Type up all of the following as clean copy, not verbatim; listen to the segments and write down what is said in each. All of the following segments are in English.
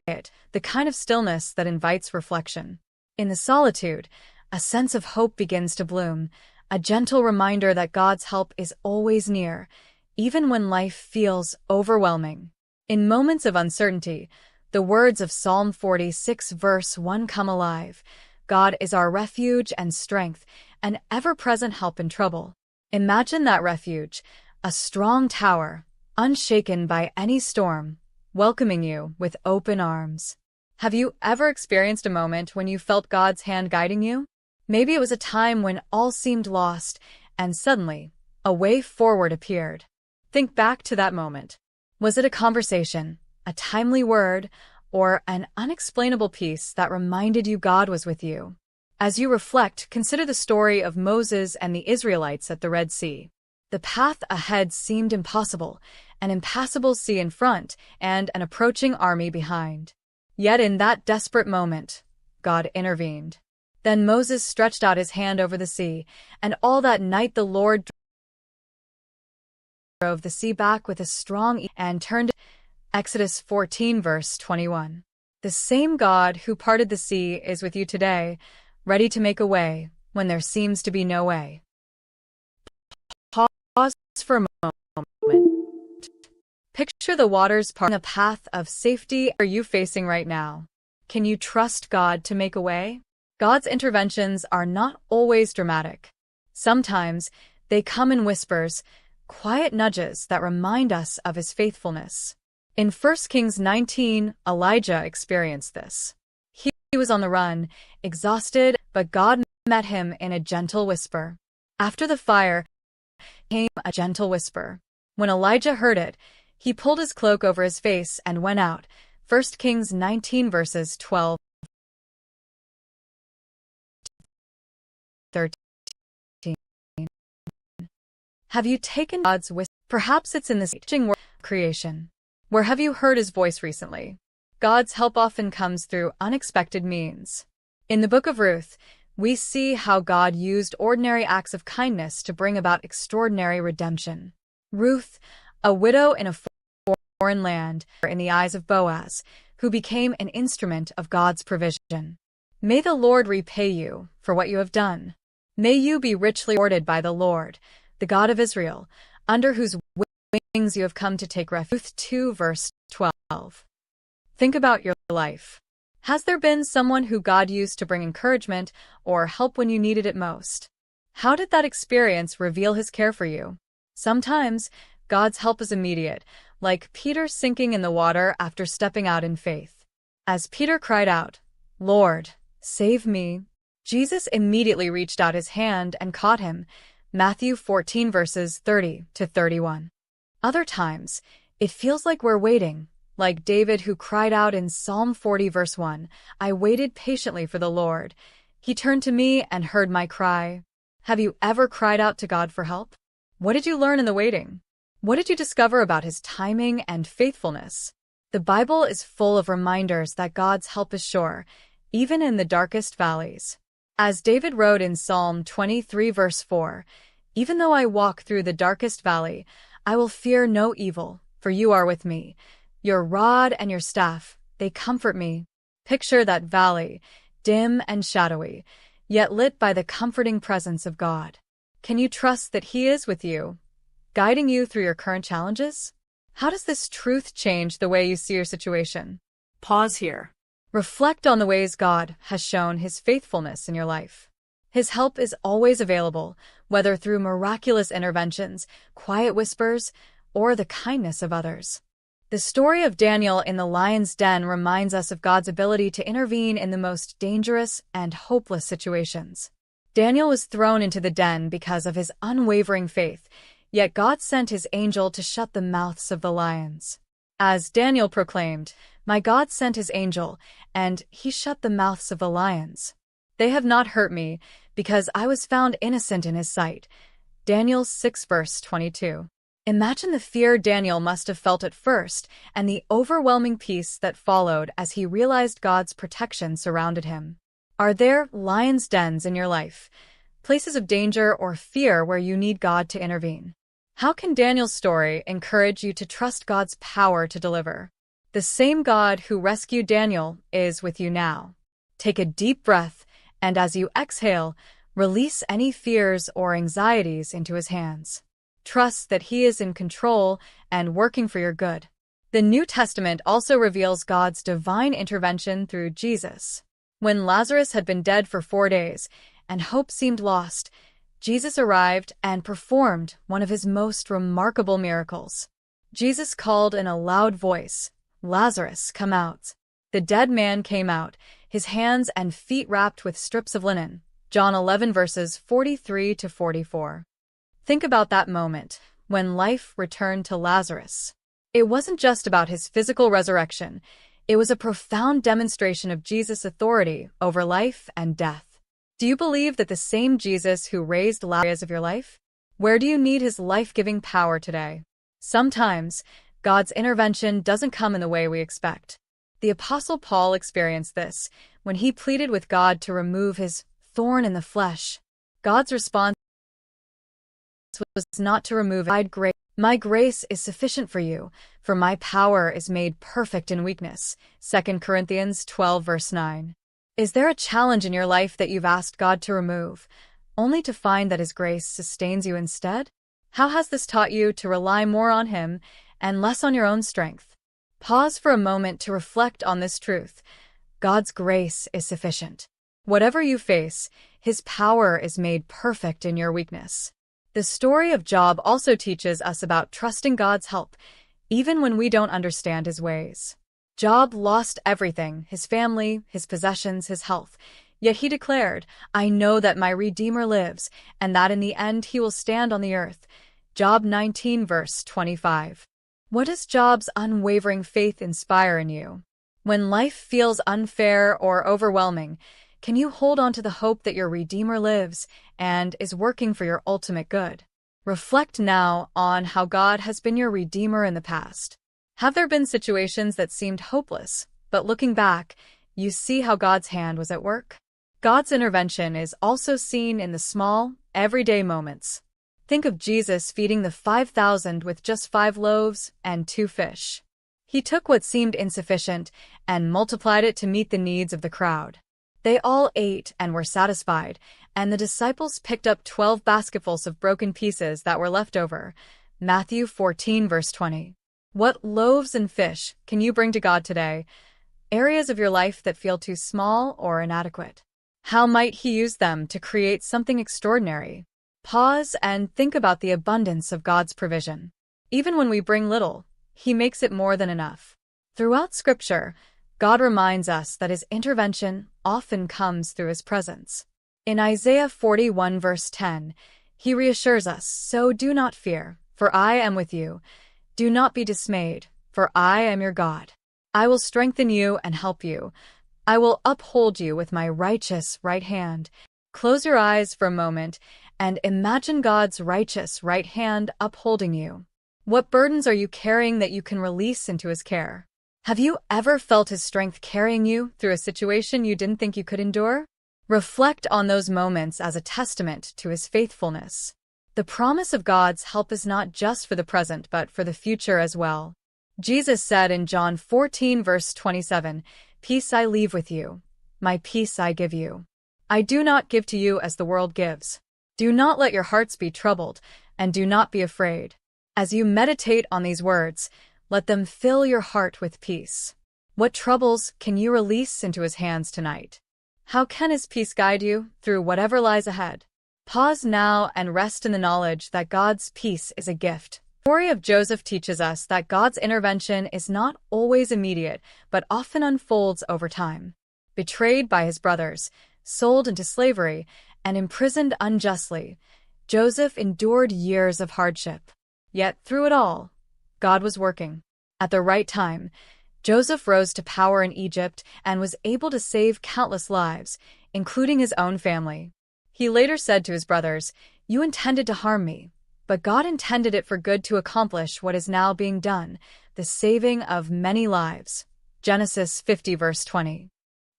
the kind of stillness that invites reflection. In the solitude, a sense of hope begins to bloom, a gentle reminder that God's help is always near, even when life feels overwhelming. In moments of uncertainty, the words of Psalm 46 verse 1 come alive. God is our refuge and strength, an ever-present help in trouble. Imagine that refuge, a strong tower, unshaken by any storm, welcoming you with open arms. Have you ever experienced a moment when you felt God's hand guiding you? Maybe it was a time when all seemed lost, and suddenly, a way forward appeared. Think back to that moment. Was it a conversation, a timely word, or an unexplainable peace that reminded you God was with you? As you reflect, consider the story of Moses and the Israelites at the Red Sea. The path ahead seemed impossible, an impassable sea in front and an approaching army behind. Yet in that desperate moment, God intervened. Then Moses stretched out his hand over the sea, and all that night the Lord drove the sea back with a strong and turned it. Exodus 14 verse 21. The same God who parted the sea is with you today, ready to make a way when there seems to be no way. Pause for a moment. Picture the waters parting a path of safety. What are you facing right now? Can you trust God to make a way? God's interventions are not always dramatic. Sometimes they come in whispers, quiet nudges that remind us of His faithfulness. In 1 Kings 19, Elijah experienced this. He was on the run, exhausted, but God met him in a gentle whisper. After the fire came a gentle whisper. When Elijah heard it, he pulled his cloak over his face and went out. 1 Kings 19 verses 12. 13. Have you taken God's whisper? Perhaps it's in this teaching world of creation. Where have you heard His voice recently? God's help often comes through unexpected means. In the book of Ruth, we see how God used ordinary acts of kindness to bring about extraordinary redemption. Ruth, a widow in a foreign land, in the eyes of Boaz, who became an instrument of God's provision. May the Lord repay you for what you have done. May you be richly rewarded by the Lord, the God of Israel, under whose wings you have come to take refuge. Ruth 2 verse 12. Think about your life. Has there been someone who God used to bring encouragement or help when you needed it most? How did that experience reveal His care for you? Sometimes, God's help is immediate, like Peter sinking in the water after stepping out in faith. As Peter cried out, "Lord, save me," Jesus immediately reached out His hand and caught him. Matthew 14 verses 30 to 31. Other times, it feels like we're waiting, like David who cried out in Psalm 40 verse 1, "I waited patiently for the Lord. He turned to me and heard my cry." Have you ever cried out to God for help? What did you learn in the waiting? What did you discover about His timing and faithfulness? The Bible is full of reminders that God's help is sure, even in the darkest valleys. As David wrote in Psalm 23 verse 4, "Even though I walk through the darkest valley, I will fear no evil, for you are with me. Your rod and your staff, they comfort me." Picture that valley, dim and shadowy, yet lit by the comforting presence of God. Can you trust that He is with you, guiding you through your current challenges? How does this truth change the way you see your situation? Pause here. Reflect on the ways God has shown His faithfulness in your life. His help is always available, whether through miraculous interventions, quiet whispers, or the kindness of others. The story of Daniel in the lion's den reminds us of God's ability to intervene in the most dangerous and hopeless situations. Daniel was thrown into the den because of his unwavering faith, yet God sent His angel to shut the mouths of the lions. As Daniel proclaimed, "My God sent His angel, and He shut the mouths of the lions. They have not hurt me, because I was found innocent in His sight." Daniel 6 verse 22. Imagine the fear Daniel must have felt at first, and the overwhelming peace that followed as he realized God's protection surrounded him. Are there lions' dens in your life, places of danger or fear where you need God to intervene? How can Daniel's story encourage you to trust God's power to deliver? The The same God who rescued Daniel is with you now. Take a deep breath, and as you exhale, release any fears or anxieties into his hands. Trust that he is in control and working for your good. The New Testament also reveals God's divine intervention through Jesus. When Lazarus had been dead for 4 days and hope seemed lost, Jesus arrived and performed one of his most remarkable miracles. Jesus called in a loud voice, "Lazarus, come out." The dead man came out, his hands and feet wrapped with strips of linen. John 11 verses 43 to 44. Think about that moment, when life returned to Lazarus. It wasn't just about his physical resurrection. It was a profound demonstration of Jesus' authority over life and death. Do you believe that the same Jesus who raised Lazarus of your life? Where do you need his life-giving power today? Sometimes, God's intervention doesn't come in the way we expect. The Apostle Paul experienced this when he pleaded with God to remove his thorn in the flesh. God's response was not to remove it. My grace is sufficient for you, for my power is made perfect in weakness. 2 Corinthians 12 verse 9. Is there a challenge in your life that you've asked God to remove, only to find that his grace sustains you instead? How has this taught you to rely more on him and less on your own strength? Pause for a moment to reflect on this truth. God's grace is sufficient. Whatever you face, his power is made perfect in your weakness. The story of Job also teaches us about trusting God's help, even when we don't understand his ways. Job lost everything, his family, his possessions, his health. Yet he declared, "I know that my Redeemer lives, and that in the end he will stand on the earth." Job 19 verse 25. What does Job's unwavering faith inspire in you? When life feels unfair or overwhelming, can you hold on to the hope that your Redeemer lives and is working for your ultimate good? Reflect now on how God has been your Redeemer in the past. Have there been situations that seemed hopeless, but looking back, you see how God's hand was at work? God's intervention is also seen in the small, everyday moments. Think of Jesus feeding the 5,000 with just 5 loaves and 2 fish. He took what seemed insufficient and multiplied it to meet the needs of the crowd. They all ate and were satisfied, and the disciples picked up 12 basketfuls of broken pieces that were left over. Matthew 14 verse 20. What loaves and fish can you bring to God today? Areas of your life that feel too small or inadequate. How might he use them to create something extraordinary? Pause and think about the abundance of God's provision. Even when we bring little, he makes it more than enough. Throughout Scripture, God reminds us that his intervention often comes through his presence. In Isaiah 41 verse 10, he reassures us, "So do not fear, for I am with you. Do not be dismayed, for I am your God. I will strengthen you and help you. I will uphold you with my righteous right hand." Close your eyes for a moment and imagine God's righteous right hand upholding you. What burdens are you carrying that you can release into his care? Have you ever felt his strength carrying you through a situation you didn't think you could endure? Reflect on those moments as a testament to his faithfulness. The promise of God's help is not just for the present but for the future as well. Jesus said in John 14 verse 27, "Peace I leave with you. My peace I give you. I do not give to you as the world gives. Do not let your hearts be troubled, and do not be afraid." As you meditate on these words, let them fill your heart with peace. What troubles can you release into his hands tonight? How can his peace guide you through whatever lies ahead? Pause now and rest in the knowledge that God's peace is a gift. The story of Joseph teaches us that God's intervention is not always immediate, but often unfolds over time. Betrayed by his brothers, sold into slavery, and imprisoned unjustly, Joseph endured years of hardship. Yet through it all, God was working. At the right time, Joseph rose to power in Egypt and was able to save countless lives, including his own family. He later said to his brothers, "You intended to harm me, but God intended it for good to accomplish what is now being done, the saving of many lives." Genesis 50 verse 20.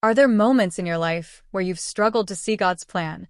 Are there moments in your life where you've struggled to see God's plan,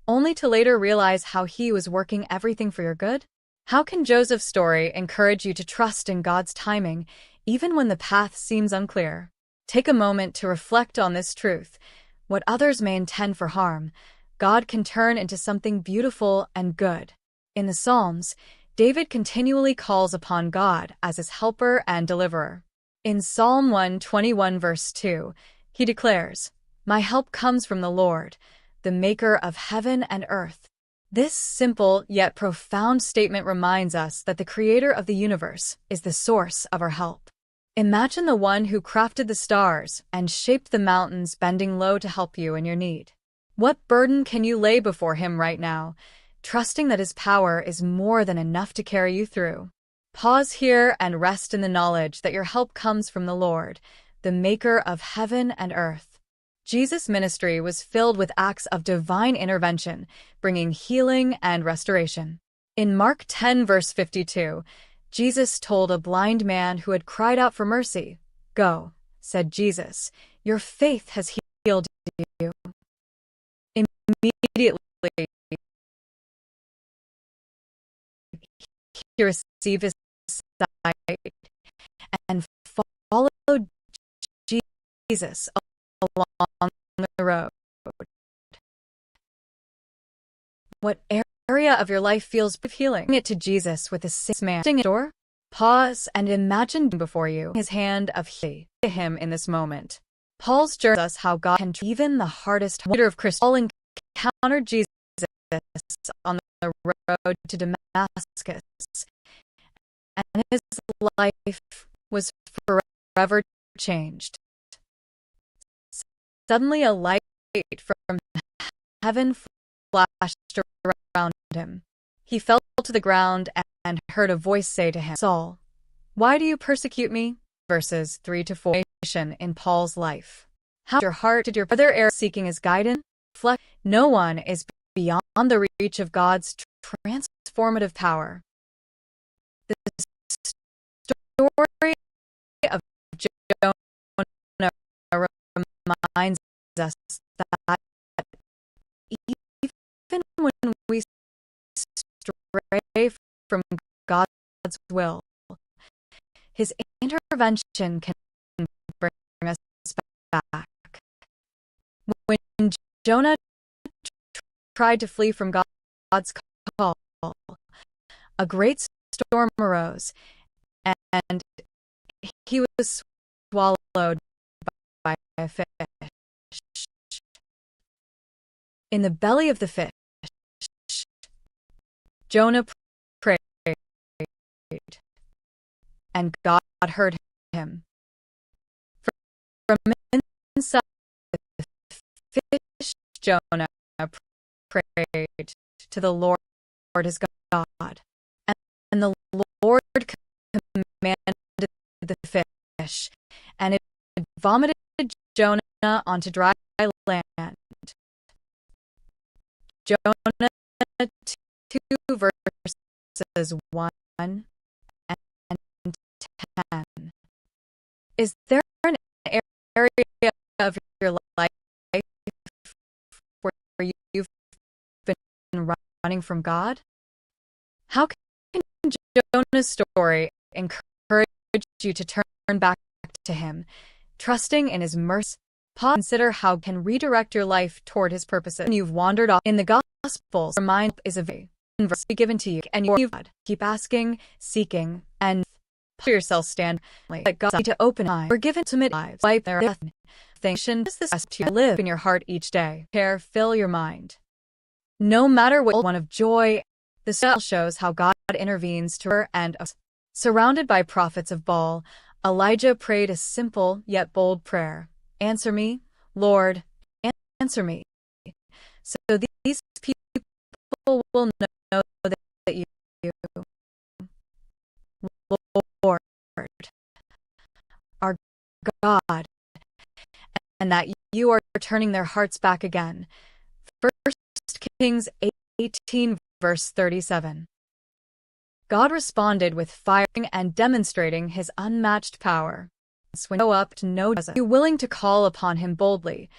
only to later realize how he was working everything for your good? How can Joseph's story encourage you to trust in God's timing, even when the path seems unclear. Take a moment to reflect on this truth. What others may intend for harm, God can turn into something beautiful and good. In the Psalms, David continually calls upon God as his helper and deliverer. In Psalm 121 verse 2, he declares, "My help comes from the Lord, the maker of heaven and earth." This simple yet profound statement reminds us that the creator of the universe is the source of our help. Imagine the one who crafted the stars and shaped the mountains bending low to help you in your need. What burden can you lay before him right now, trusting that his power is more than enough to carry you through? Pause here and rest in the knowledge that your help comes from the Lord, the maker of heaven and earth. Jesus' ministry was filled with acts of divine intervention, bringing healing and restoration. In Mark 10 verse 52, Jesus told a blind man who had cried out for mercy, "Go," said Jesus, "your faith has healed you." Immediately, he received his sight and followed Jesus along the road. What area of your life feels healing? Bring it to Jesus with the same man. Door. Pause and imagine before you his hand of healing to him in this moment. Paul's journey shows us how God can even the hardest leader of Christians. Paul encountered Jesus on the road to Damascus, and his life was forever changed. Suddenly a light from heaven flashed around him. He fell to the ground and heard a voice say to him, "Saul, why do you persecute me?" Verses 3 to 4 in Paul's life. How your heart did your other error seeking his guidance? No one is beyond the reach of God's transformative power. The story of Jonah reminds us that even when we stray from God's will, his intervention can bring us back. When Jonah tried to flee from God's call, a great storm arose, and he was swallowed by a fish. In the belly of the fish, Jonah prayed, and God heard him. From inside the fish, Jonah prayed to the Lord his God, and the Lord commanded the fish, and it vomited Jonah onto dry land. Jonah 2 verses 1 and 10. Is there an area of your life where you've been running from God? How can Jonah's story encourage you to turn back to him, trusting in his mercy? Pause and consider how it can redirect your life toward his purposes. When you've wandered off in the Gospels, your mind is a verse given to you, and you keep asking, seeking, and yourself stand like God to open eyes. We're given to lives, wipe their death. This to live in your heart each day. Fill your mind. No matter what one of joy, the psalm shows how God intervenes to her and us. Surrounded by prophets of Baal, Elijah prayed a simple yet bold prayer. Answer me, Lord, answer me. So these people will know that you, Lord, are God, and that you are turning their hearts back again. 1 Kings 18 verse 37. God responded with firing and demonstrating his unmatched power. When you go up to know Jesus, are you willing to call upon him boldly,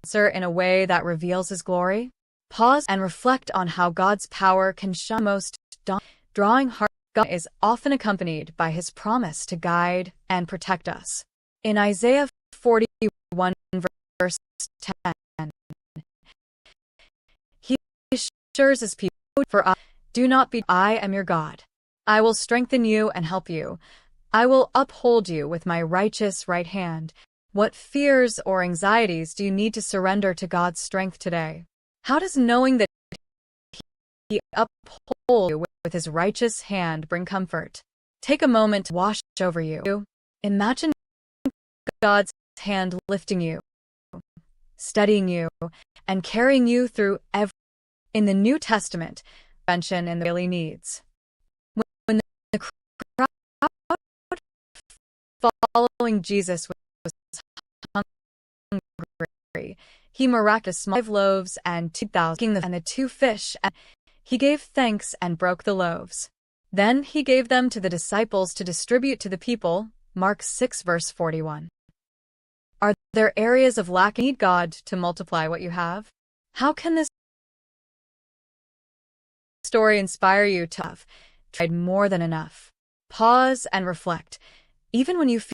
answer in a way that reveals his glory? Pause and reflect on how God's power can shine most, drawing hearts God is often accompanied by his promise to guide and protect us. In Isaiah 41 verse 10, he assures his people, "For I do not be, I am your God. I will strengthen you and help you. I will uphold you with my righteous right hand." What fears or anxieties do you need to surrender to God's strength today? How does knowing that he upholds you with his righteous hand bring comfort? Take a moment to wash over you. Imagine God's hand lifting you, steadying you, and carrying you through every. In the New Testament, intervention in the daily needs. When the crowd following Jesus was hungry, he miraculously 5 loaves and 2,000 and the 2 fish, and he gave thanks and broke the loaves. Then he gave them to the disciples to distribute to the people. Mark 6 verse 41. Are there areas of lack? Need God to multiply what you have? How can this story inspire you to have tried more than enough? Pause and reflect. Even when you feel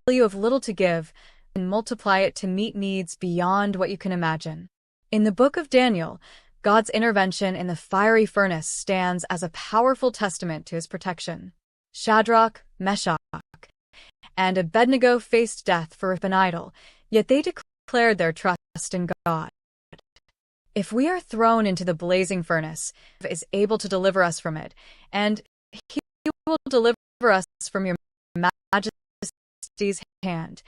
you have little to give, and multiply it to meet needs beyond what you can imagine. In the book of Daniel, God's intervention in the fiery furnace stands as a powerful testament to his protection. Shadrach, Meshach, and Abednego faced death for an idol, yet they declared their trust in God. If we are thrown into the blazing furnace, he is able to deliver us from it, and he will deliver us from your majesty's hand.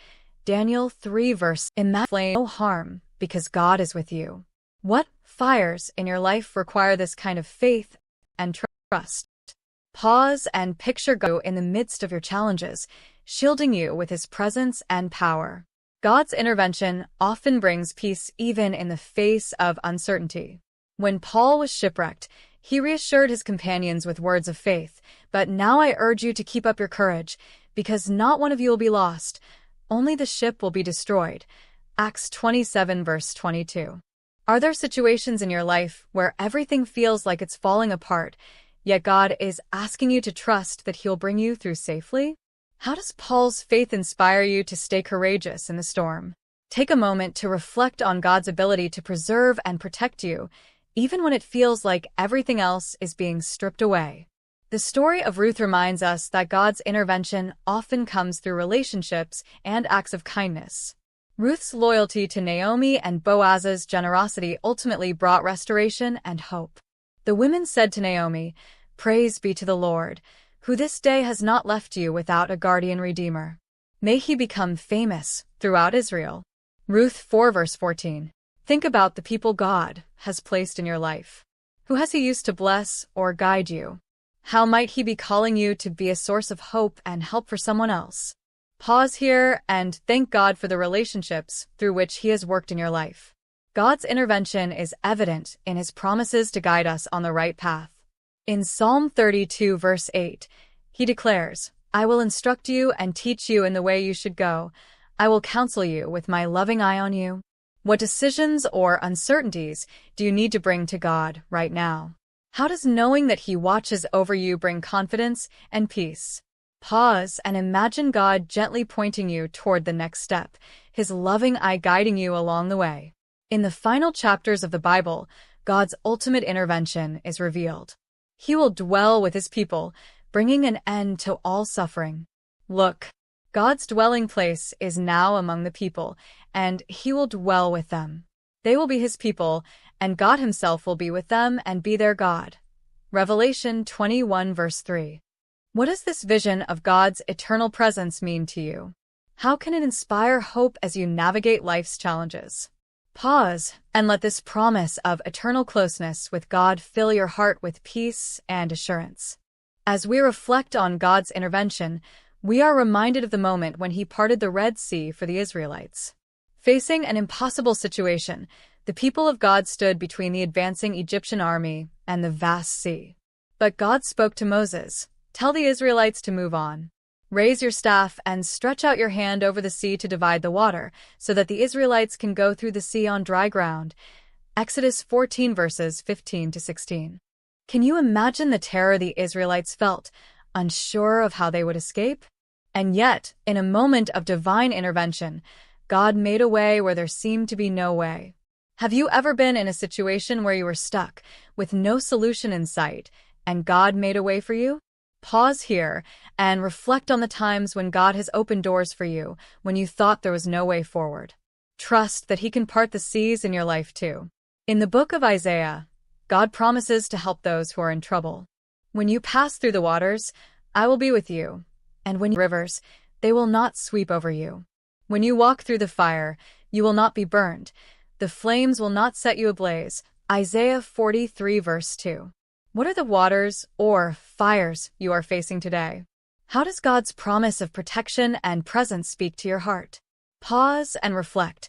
Daniel 3 verse. Imagine no harm, because God is with you. What fires in your life require this kind of faith and trust? Pause and picture God in the midst of your challenges, shielding you with his presence and power. God's intervention often brings peace even in the face of uncertainty. When Paul was shipwrecked, he reassured his companions with words of faith, "But now I urge you to keep up your courage, because not one of you will be lost. Only the ship will be destroyed." Acts 27 verse 22. Are there situations in your life where everything feels like it's falling apart, yet God is asking you to trust that he'll bring you through safely? How does Paul's faith inspire you to stay courageous in the storm? Take a moment to reflect on God's ability to preserve and protect you, even when it feels like everything else is being stripped away. The story of Ruth reminds us that God's intervention often comes through relationships and acts of kindness. Ruth's loyalty to Naomi and Boaz's generosity ultimately brought restoration and hope. The women said to Naomi, "Praise be to the Lord, who this day has not left you without a guardian redeemer. May he become famous throughout Israel." Ruth 4 verse 14. Think about the people God has placed in your life. Who has he used to bless or guide you? How might he be calling you to be a source of hope and help for someone else? Pause here and thank God for the relationships through which he has worked in your life. God's intervention is evident in his promises to guide us on the right path. In Psalm 32 verse 8, he declares, "I will instruct you and teach you in the way you should go. I will counsel you with my loving eye on you." What decisions or uncertainties do you need to bring to God right now? How does knowing that he watches over you bring confidence and peace? Pause and imagine God gently pointing you toward the next step, his loving eye guiding you along the way. In the final chapters of the Bible, God's ultimate intervention is revealed. He will dwell with his people, bringing an end to all suffering. Look, God's dwelling place is now among the people, and he will dwell with them. They will be his people, and God himself will be with them and be their God. Revelation 21 verse 3. What does this vision of God's eternal presence mean to you? How can it inspire hope as you navigate life's challenges? Pause and let this promise of eternal closeness with God fill your heart with peace and assurance. As we reflect on God's intervention, we are reminded of the moment when he parted the Red Sea for the Israelites. Facing an impossible situation, the people of God stood between the advancing Egyptian army and the vast sea. But God spoke to Moses, "Tell the Israelites to move on. Raise your staff and stretch out your hand over the sea to divide the water, so that the Israelites can go through the sea on dry ground." Exodus 14 verses 15 to 16. Can you imagine the terror the Israelites felt, unsure of how they would escape. And yet, in a moment of divine intervention, God made a way where there seemed to be no way. Have you ever been in a situation where you were stuck, with no solution in sight, and God made a way for you? Pause here and reflect on the times when God has opened doors for you, when you thought there was no way forward. Trust that He can part the seas in your life too. In the book of Isaiah, God promises to help those who are in trouble. When you pass through the waters, I will be with you, and when you rivers, they will not sweep over you. When you walk through the fire, you will not be burned. The flames will not set you ablaze. Isaiah 43 verse 2. What are the waters or fires you are facing today? How does God's promise of protection and presence speak to your heart? Pause and reflect.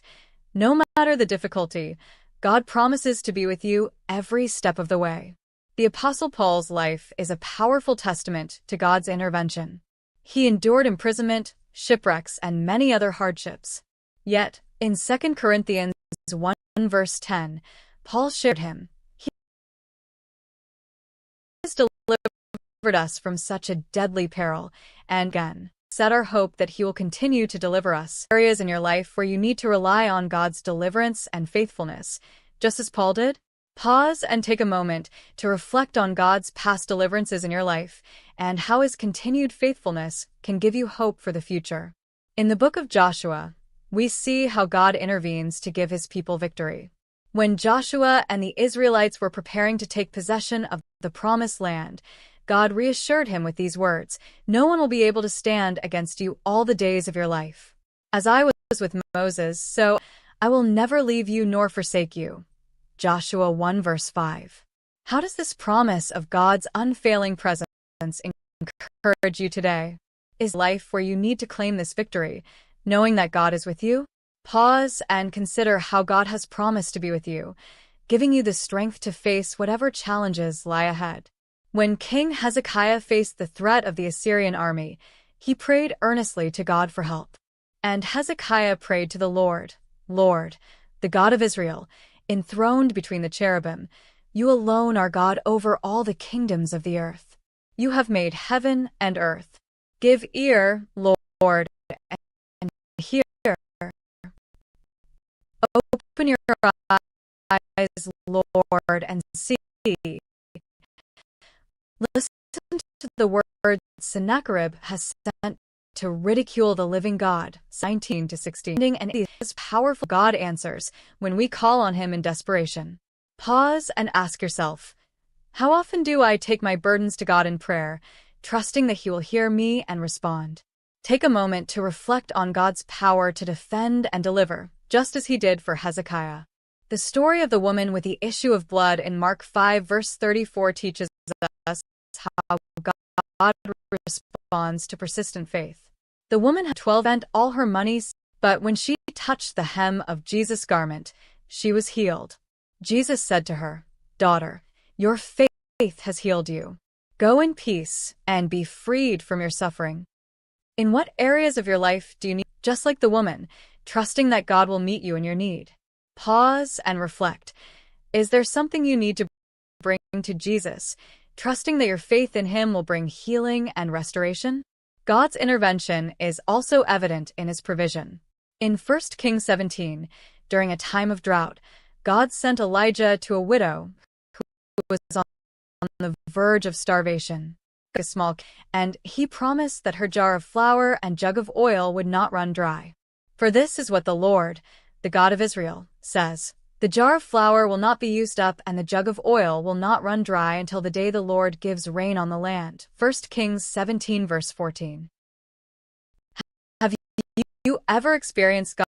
No matter the difficulty, God promises to be with you every step of the way. The Apostle Paul's life is a powerful testament to God's intervention. He endured imprisonment, shipwrecks, and many other hardships. Yet, in 2 Corinthians 1 verse 10, Paul shared him. He has delivered us from such a deadly peril, and again, set our hope that He will continue to deliver us. Areas in your life where you need to rely on God's deliverance and faithfulness, just as Paul did? Pause and take a moment to reflect on God's past deliverances in your life and how His continued faithfulness can give you hope for the future. In the book of Joshua, we see how God intervenes to give His people victory. When Joshua and the Israelites were preparing to take possession of the promised land, God reassured him with these words, "No one will be able to stand against you all the days of your life. As I was with Moses, so I will never leave you nor forsake you." Joshua 1 verse 5. How does this promise of God's unfailing presence encourage you today? Is life where you need to claim this victory, knowing that God is with you? Pause and consider how God has promised to be with you, giving you the strength to face whatever challenges lie ahead. When King Hezekiah faced the threat of the Assyrian army, he prayed earnestly to God for help. And Hezekiah prayed to the Lord, "Lord, the God of Israel, enthroned between the cherubim, you alone are God over all the kingdoms of the earth. You have made heaven and earth. Give ear, Lord, and hear. Open your eyes, Lord, and see. Listen to the words Sennacherib has sent to ridicule the living God, 19-16. And this powerful God answers when we call on Him in desperation. Pause and ask yourself, how often do I take my burdens to God in prayer, trusting that He will hear me and respond? Take a moment to reflect on God's power to defend and deliver, just as He did for Hezekiah. The story of the woman with the issue of blood in Mark 5 verse 34 teaches us how God responds to persistent faith. The woman had 12 spent all her money, but when she touched the hem of Jesus' garment, she was healed. Jesus said to her, "Daughter, your faith has healed you. Go in peace and be freed from your suffering." In what areas of your life do you need, just like the woman, trusting that God will meet you in your need? Pause and reflect. Is there something you need to bring to Jesus, trusting that your faith in Him will bring healing and restoration? God's intervention is also evident in His provision. In 1 Kings 17, during a time of drought, God sent Elijah to a widow who was on the verge of starvation. And He promised that her jar of flour and jug of oil would not run dry. For this is what the Lord, the God of Israel, says, "The jar of flour will not be used up and the jug of oil will not run dry until the day the Lord gives rain on the land." 1 Kings 17 verse 14. Have you ever experienced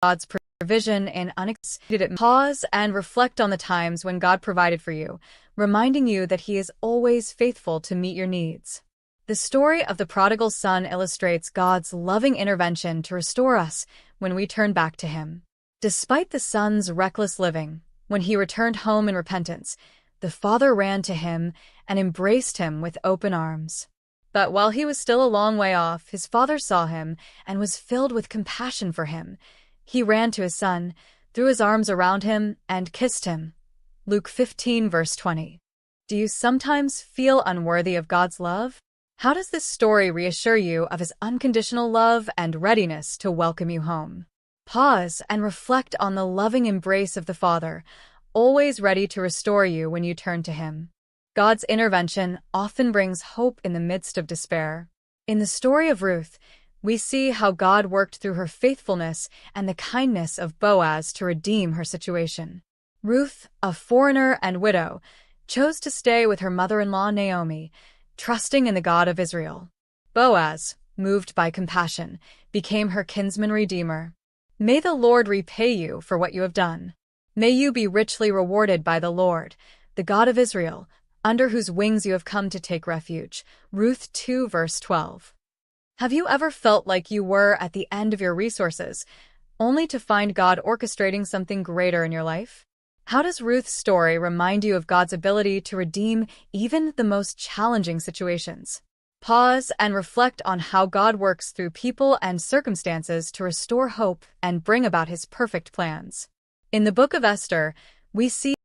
God's provision in unexpected? Pause and reflect on the times when God provided for you, reminding you that He is always faithful to meet your needs. The story of the prodigal son illustrates God's loving intervention to restore us when we turn back to Him. Despite the son's reckless living, when he returned home in repentance, the father ran to him and embraced him with open arms. But while he was still a long way off, his father saw him and was filled with compassion for him. He ran to his son, threw his arms around him, and kissed him. Luke 15 verse 20. Do you sometimes feel unworthy of God's love? How does this story reassure you of his unconditional love and readiness to welcome you home? Pause and reflect on the loving embrace of the Father, always ready to restore you when you turn to him. God's intervention often brings hope in the midst of despair. In the story of Ruth, we see how God worked through her faithfulness and the kindness of Boaz to redeem her situation. Ruth, a foreigner and widow, chose to stay with her mother-in-law Naomi, trusting in the God of Israel. Boaz, moved by compassion, became her kinsman redeemer. May the Lord repay you for what you have done. May you be richly rewarded by the Lord, the God of Israel, under whose wings you have come to take refuge. Ruth 2 verse 12. Have you ever felt like you were at the end of your resources, only to find God orchestrating something greater in your life? How does Ruth's story remind you of God's ability to redeem even the most challenging situations? Pause and reflect on how God works through people and circumstances to restore hope and bring about his perfect plans. In the book of Esther, we see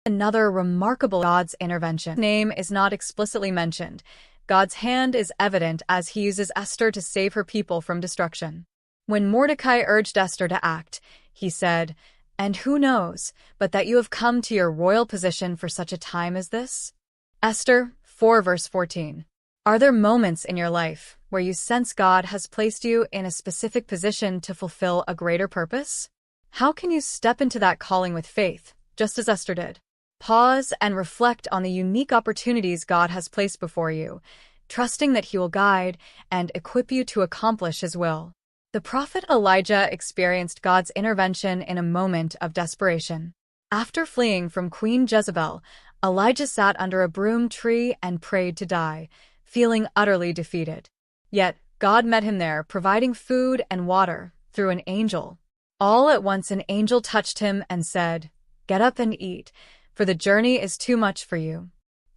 another remarkable God's intervention. His name is not explicitly mentioned. God's hand is evident as he uses Esther to save her people from destruction. When Mordecai urged Esther to act, he said, "And who knows, but that you have come to your royal position for such a time as this?" Esther 4 verse 14. Are there moments in your life where you sense God has placed you in a specific position to fulfill a greater purpose? How can you step into that calling with faith, just as Esther did? Pause and reflect on the unique opportunities God has placed before you, trusting that he will guide and equip you to accomplish his will. The prophet Elijah experienced God's intervention in a moment of desperation. After fleeing from Queen Jezebel, Elijah sat under a broom tree and prayed to die, feeling utterly defeated. Yet, God met him there, providing food and water through an angel. All at once an angel touched him and said, "Get up and eat, for the journey is too much for you."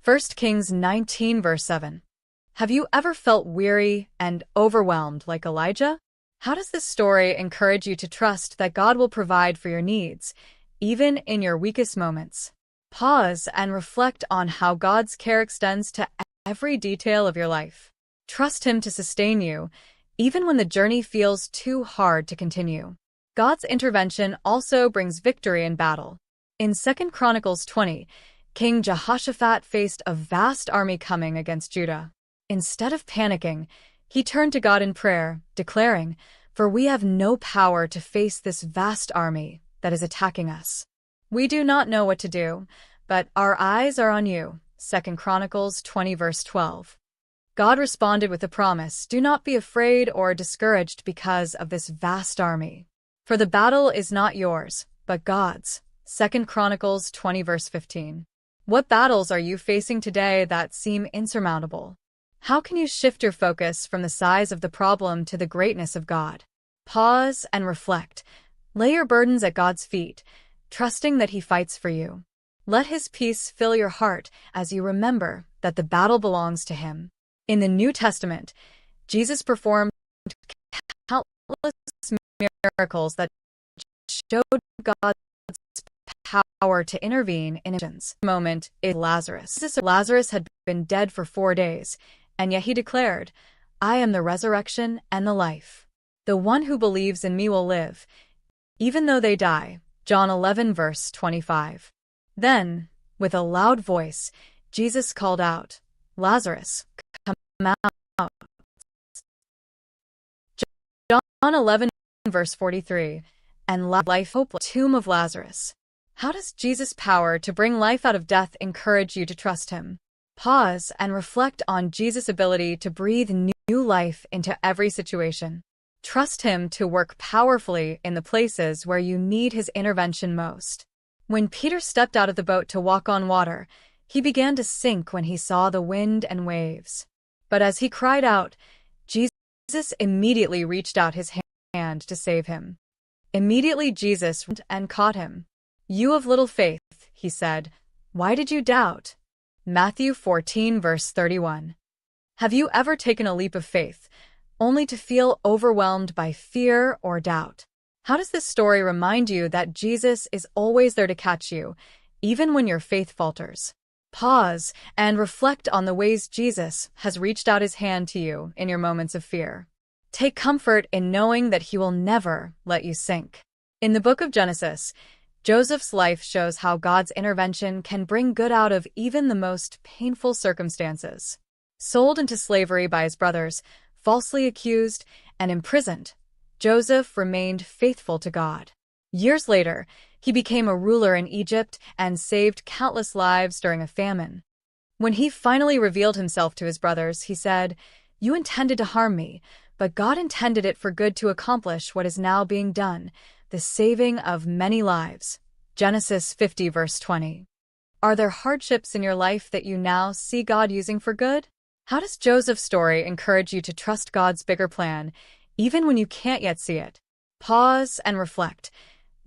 1 Kings 19 verse 7. Have you ever felt weary and overwhelmed like Elijah? How does this story encourage you to trust that God will provide for your needs, even in your weakest moments? Pause and reflect on how God's care extends to every detail of your life. Trust him to sustain you, even when the journey feels too hard to continue. God's intervention also brings victory in battle. In 2 Chronicles 20, King Jehoshaphat faced a vast army coming against Judah. Instead of panicking, he turned to God in prayer, declaring, "For we have no power to face this vast army that is attacking us. We do not know what to do, but our eyes are on you." 2 Chronicles 20 verse 12. God responded with a promise, "Do not be afraid or discouraged because of this vast army. For the battle is not yours, but God's." 2 Chronicles 20 verse 15. What battles are you facing today that seem insurmountable? How can you shift your focus from the size of the problem to the greatness of God? Pause and reflect. Lay your burdens at God's feet, trusting that he fights for you. Let his peace fill your heart as you remember that the battle belongs to him. In the New Testament, Jesus performed countless miracles that showed God's power to intervene in actions. The moment is Lazarus. Lazarus had been dead for 4 days, and yet he declared, "I am the resurrection and the life. The one who believes in me will live, even though they die." John 11 verse 25. Then, with a loud voice, Jesus called out, "Lazarus, come out." John 11 verse 43. And life hopeless tomb of Lazarus. How does Jesus' power to bring life out of death encourage you to trust him? Pause and reflect on Jesus' ability to breathe new life into every situation. Trust him to work powerfully in the places where you need his intervention most. When Peter stepped out of the boat to walk on water, he began to sink when he saw the wind and waves. But as he cried out, Jesus immediately reached out his hand to save him. Immediately Jesus went and caught him. "You of little faith," he said, "why did you doubt?" Matthew 14 verse 31. Have you ever taken a leap of faith, only to feel overwhelmed by fear or doubt? How does this story remind you that Jesus is always there to catch you, even when your faith falters? Pause and reflect on the ways Jesus has reached out his hand to you in your moments of fear. Take comfort in knowing that he will never let you sink. In the book of Genesis, Joseph's life shows how God's intervention can bring good out of even the most painful circumstances. Sold into slavery by his brothers, falsely accused, and imprisoned, Joseph remained faithful to God. Years later, he became a ruler in Egypt and saved countless lives during a famine. When he finally revealed himself to his brothers, he said, "You intended to harm me, but God intended it for good to accomplish what is now being done, the saving of many lives." Genesis 50 verse 20. Are there hardships in your life that you now see God using for good? How does Joseph's story encourage you to trust God's bigger plan, even when you can't yet see it? Pause and reflect.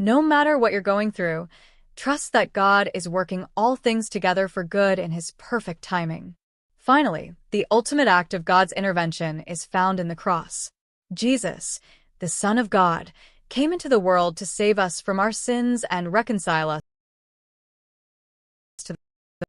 No matter what you're going through, trust that God is working all things together for good in his perfect timing. Finally, the ultimate act of God's intervention is found in the cross. Jesus, the Son of God, came into the world to save us from our sins and reconcile us to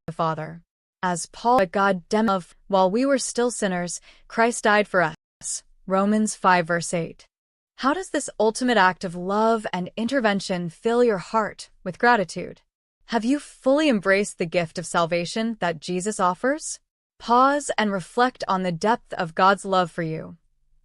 the Father. As Paul, God demonstrated, while we were still sinners, Christ died for us. Romans 5 verse 8. How does this ultimate act of love and intervention fill your heart with gratitude? Have you fully embraced the gift of salvation that Jesus offers? Pause and reflect on the depth of God's love for you,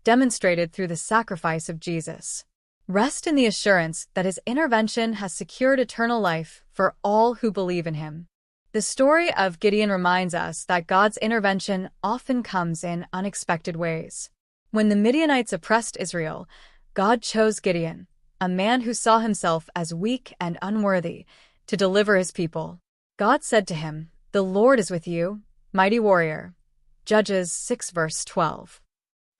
demonstrated through the sacrifice of Jesus. Rest in the assurance that his intervention has secured eternal life for all who believe in him. The story of Gideon reminds us that God's intervention often comes in unexpected ways. When the Midianites oppressed Israel, God chose Gideon, a man who saw himself as weak and unworthy, to deliver his people. God said to him, "The Lord is with you, mighty warrior." Judges 6 verse 12.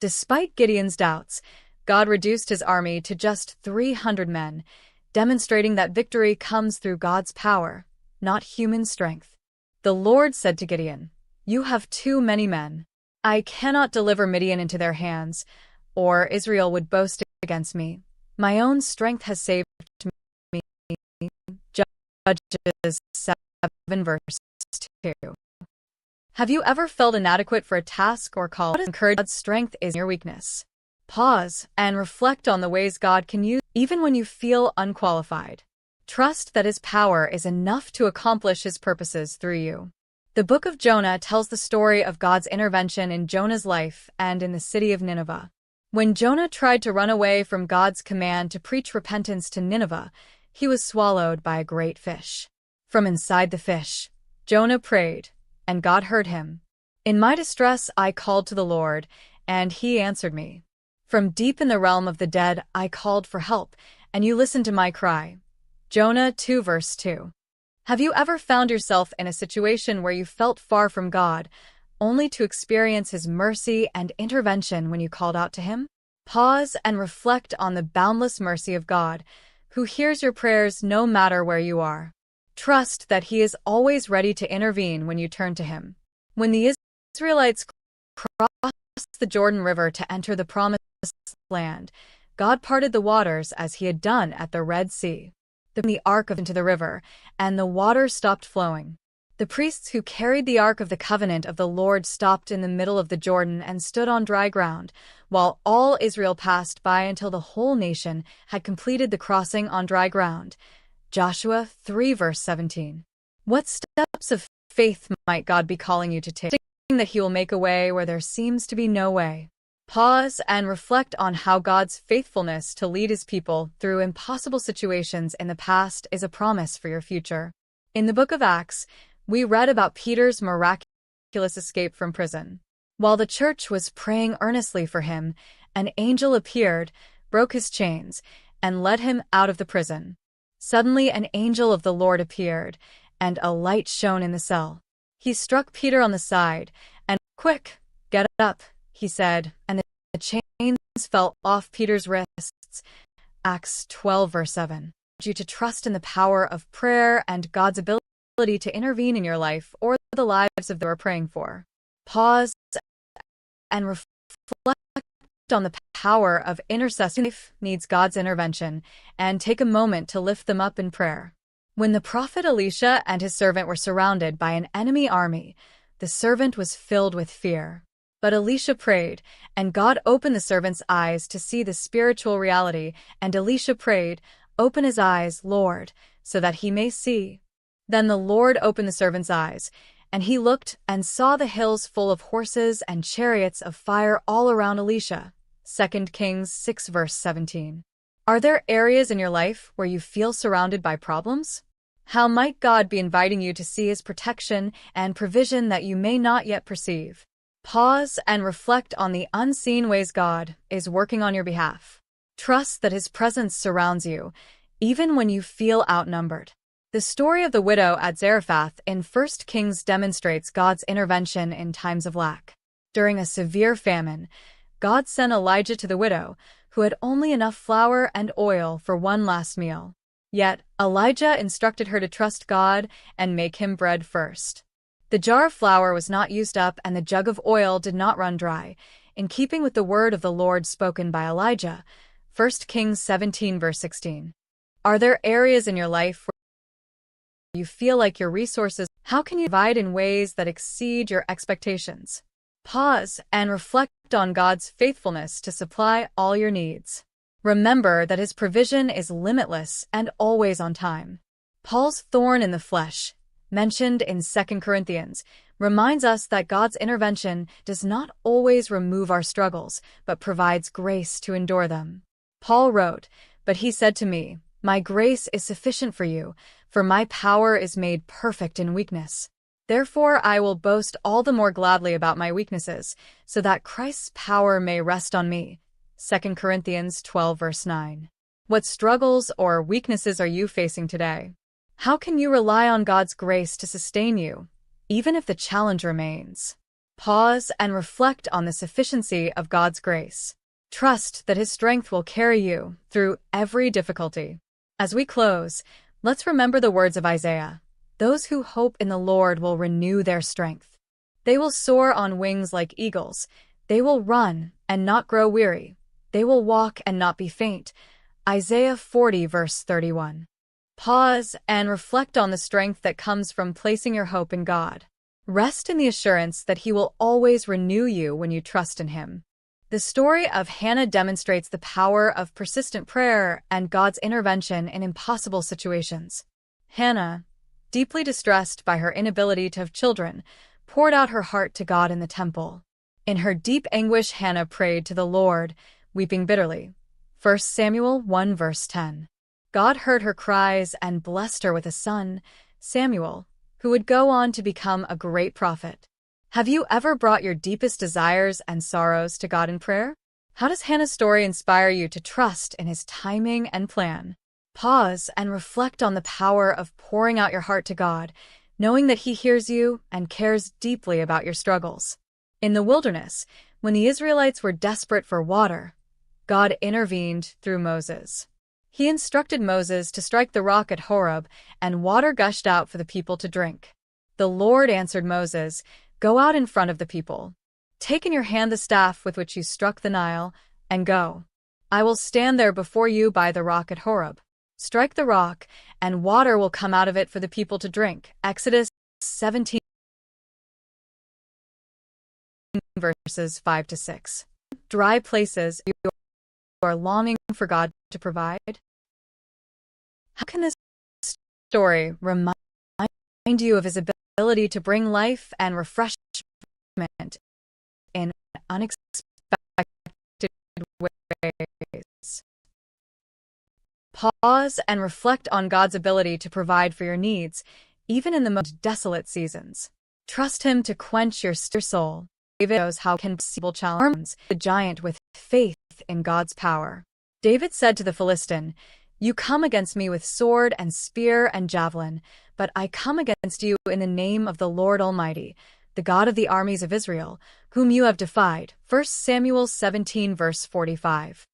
Despite Gideon's doubts, God reduced his army to just 300 men, demonstrating that victory comes through God's power, not human strength. The Lord said to Gideon, "You have too many men. I cannot deliver Midian into their hands, or Israel would boast against me. My own strength has saved me." Judges 7 verse 2. Have you ever felt inadequate for a task or call? Encourage God's strength is your weakness. Pause and reflect on the ways God can use even when you feel unqualified. Trust that his power is enough to accomplish his purposes through you. The book of Jonah tells the story of God's intervention in Jonah's life and in the city of Nineveh. When Jonah tried to run away from God's command to preach repentance to Nineveh, he was swallowed by a great fish. From inside the fish, Jonah prayed, and God heard him. "In my distress I called to the Lord, and he answered me. From deep in the realm of the dead I called for help, and you listened to my cry." Jonah 2 verse 2. Have you ever found yourself in a situation where you felt far from God, only to experience his mercy and intervention when you called out to him? Pause and reflect on the boundless mercy of God, who hears your prayers no matter where you are. Trust that he is always ready to intervene when you turn to him. When the Israelites crossed the Jordan River to enter the Promised Land, God parted the waters as he had done at the Red Sea. The ark into the river, and the water stopped flowing. The priests who carried the Ark of the Covenant of the Lord stopped in the middle of the Jordan and stood on dry ground, while all Israel passed by until the whole nation had completed the crossing on dry ground. Joshua 3 verse 17. What steps of faith might God be calling you to take? That he will make a way where there seems to be no way. Pause and reflect on how God's faithfulness to lead his people through impossible situations in the past is a promise for your future. In the book of Acts, we read about Peter's miraculous escape from prison. While the church was praying earnestly for him, an angel appeared, broke his chains, and led him out of the prison. Suddenly an angel of the Lord appeared, and a light shone in the cell. He struck Peter on the side, and, "Quick, get up," he said, and the chains fell off Peter's wrists. Acts 12 verse 7. You to trust in the power of prayer and God's ability to intervene in your life or the lives of those you are praying for. Pause and reflect on the power of intercession. Life needs God's intervention, and take a moment to lift them up in prayer. When the prophet Elisha and his servant were surrounded by an enemy army, the servant was filled with fear. But Elisha prayed, and God opened the servant's eyes to see the spiritual reality, and Elisha prayed, "Open his eyes, Lord, so that he may see." Then the Lord opened the servant's eyes, and he looked and saw the hills full of horses and chariots of fire all around Elisha. 2 Kings 6 verse 17. Are there areas in your life where you feel surrounded by problems? How might God be inviting you to see His protection and provision that you may not yet perceive? Pause and reflect on the unseen ways God is working on your behalf. Trust that His presence surrounds you, even when you feel outnumbered. The story of the widow at Zarephath in 1 Kings demonstrates God's intervention in times of lack. During a severe famine, God sent Elijah to the widow, who had only enough flour and oil for one last meal. Yet, Elijah instructed her to trust God and make him bread first. The jar of flour was not used up and the jug of oil did not run dry, in keeping with the word of the Lord spoken by Elijah. 1 Kings 17 verse 16. Are there areas in your life where you feel like your resources? How can you provide in ways that exceed your expectations? Pause and reflect on God's faithfulness to supply all your needs. Remember that His provision is limitless and always on time. Paul's thorn in the flesh, mentioned in 2 Corinthians, reminds us that God's intervention does not always remove our struggles, but provides grace to endure them. Paul wrote, "But He said to me, 'My grace is sufficient for you, for my power is made perfect in weakness.' Therefore I will boast all the more gladly about my weaknesses, so that Christ's power may rest on me." 2 Corinthians 12 verse 9. What struggles or weaknesses are you facing today? How can you rely on God's grace to sustain you, even if the challenge remains? Pause and reflect on the sufficiency of God's grace. Trust that His strength will carry you through every difficulty. As we close, let's remember the words of Isaiah. Those who hope in the Lord will renew their strength. They will soar on wings like eagles. They will run and not grow weary. They will walk and not be faint. Isaiah 40 verse 31. Pause and reflect on the strength that comes from placing your hope in God. Rest in the assurance that He will always renew you when you trust in Him. The story of Hannah demonstrates the power of persistent prayer and God's intervention in impossible situations. Hannah, deeply distressed by her inability to have children, poured out her heart to God in the temple. In her deep anguish, Hannah prayed to the Lord, weeping bitterly. 1 Samuel 1 verse 10. God heard her cries and blessed her with a son, Samuel, who would go on to become a great prophet. Have you ever brought your deepest desires and sorrows to God in prayer? How does Hannah's story inspire you to trust in His timing and plan? Pause and reflect on the power of pouring out your heart to God, knowing that He hears you and cares deeply about your struggles. In the wilderness, when the Israelites were desperate for water, God intervened through Moses. He instructed Moses to strike the rock at Horeb, and water gushed out for the people to drink. The Lord answered Moses, "Go out in front of the people. Take in your hand the staff with which you struck the Nile, and go. I will stand there before you by the rock at Horeb. Strike the rock, and water will come out of it for the people to drink." Exodus 17 verses 5 to 6. Dry places you are longing for God to provide? How can this story remind you of His ability to bring life and refreshment in unexpected ways? Pause and reflect on God's ability to provide for your needs, even in the most desolate seasons. Trust Him to quench your soul. David knows how possible challenge the giant with faith in God's power. David said to the Philistine, "You come against me with sword and spear and javelin, but I come against you in the name of the Lord Almighty, the God of the armies of Israel, whom you have defied." 1 Samuel 17 verse 45.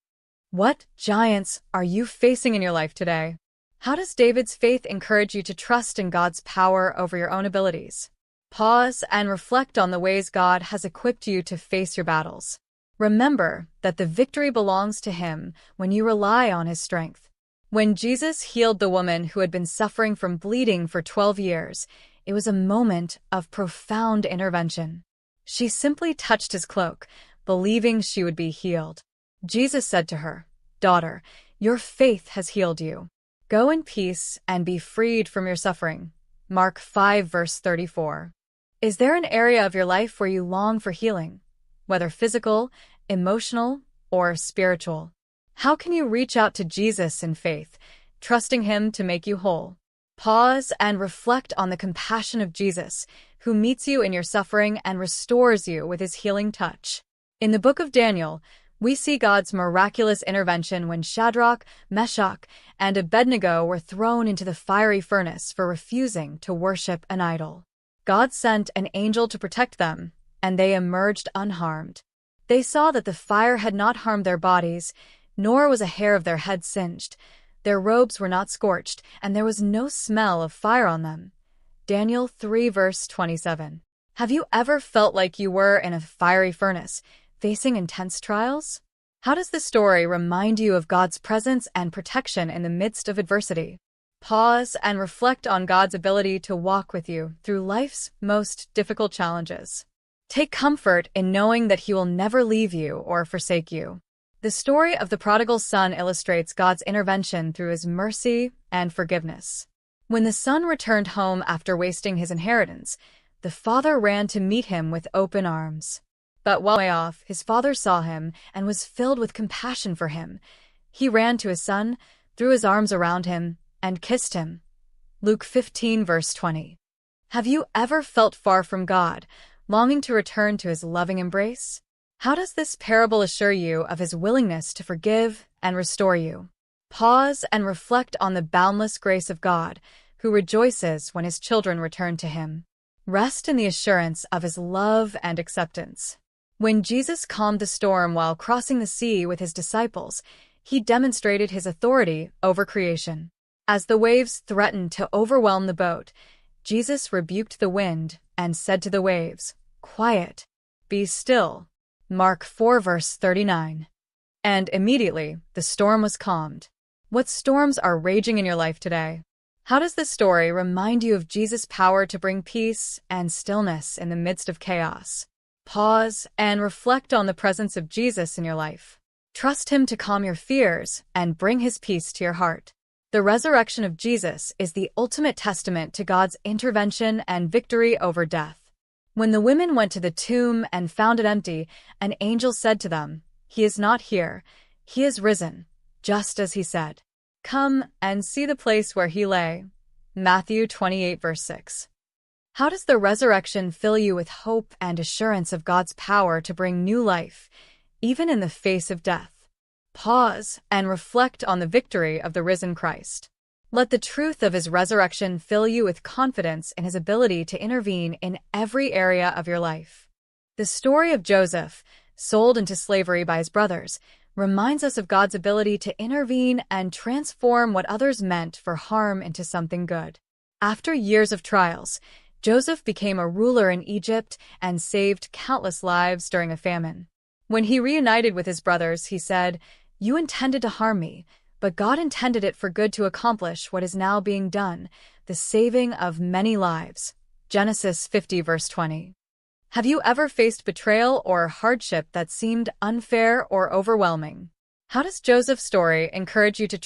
What giants are you facing in your life today? How does David's faith encourage you to trust in God's power over your own abilities? Pause and reflect on the ways God has equipped you to face your battles. Remember that the victory belongs to Him when you rely on His strength. When Jesus healed the woman who had been suffering from bleeding for 12 years, it was a moment of profound intervention. She simply touched his cloak, believing she would be healed. Jesus said to her, "Daughter, your faith has healed you. Go in peace and be freed from your suffering." Mark 5 verse 34. Is there an area of your life where you long for healing, whether physical, emotional, or spiritual? How can you reach out to Jesus in faith, trusting Him to make you whole? Pause and reflect on the compassion of Jesus, who meets you in your suffering and restores you with His healing touch. In the book of Daniel, we see God's miraculous intervention when Shadrach, Meshach, and Abednego were thrown into the fiery furnace for refusing to worship an idol. God sent an angel to protect them, and they emerged unharmed. They saw that the fire had not harmed their bodies, nor was a hair of their head singed. Their robes were not scorched, and there was no smell of fire on them. Daniel 3 verse 27. Have you ever felt like you were in a fiery furnace, facing intense trials? How does this story remind you of God's presence and protection in the midst of adversity? Pause and reflect on God's ability to walk with you through life's most difficult challenges. Take comfort in knowing that He will never leave you or forsake you. The story of the prodigal son illustrates God's intervention through His mercy and forgiveness. When the son returned home after wasting his inheritance, the father ran to meet him with open arms. But while way off, his father saw him and was filled with compassion for him. He ran to his son, threw his arms around him, and kissed him. Luke 15 verse 20. Have you ever felt far from God, longing to return to His loving embrace? How does this parable assure you of His willingness to forgive and restore you? Pause and reflect on the boundless grace of God, who rejoices when His children return to Him. Rest in the assurance of His love and acceptance. When Jesus calmed the storm while crossing the sea with His disciples, He demonstrated His authority over creation. As the waves threatened to overwhelm the boat, Jesus rebuked the wind and said to the waves, "Quiet, be still." Mark 4 verse 39. And immediately, the storm was calmed. What storms are raging in your life today? How does this story remind you of Jesus' power to bring peace and stillness in the midst of chaos? Pause and reflect on the presence of Jesus in your life. Trust Him to calm your fears and bring His peace to your heart. The resurrection of Jesus is the ultimate testament to God's intervention and victory over death. When the women went to the tomb and found it empty, an angel said to them, "He is not here. He is risen, just as He said. Come and see the place where He lay." Matthew 28 verse 6. How does the resurrection fill you with hope and assurance of God's power to bring new life, even in the face of death? Pause and reflect on the victory of the risen Christ. Let the truth of His resurrection fill you with confidence in His ability to intervene in every area of your life. The story of Joseph, sold into slavery by his brothers, reminds us of God's ability to intervene and transform what others meant for harm into something good. After years of trials, Joseph became a ruler in Egypt and saved countless lives during a famine. When he reunited with his brothers, he said, "You intended to harm me, but God intended it for good to accomplish what is now being done, the saving of many lives." Genesis 50 verse 20. Have you ever faced betrayal or hardship that seemed unfair or overwhelming? How does Joseph's story encourage you to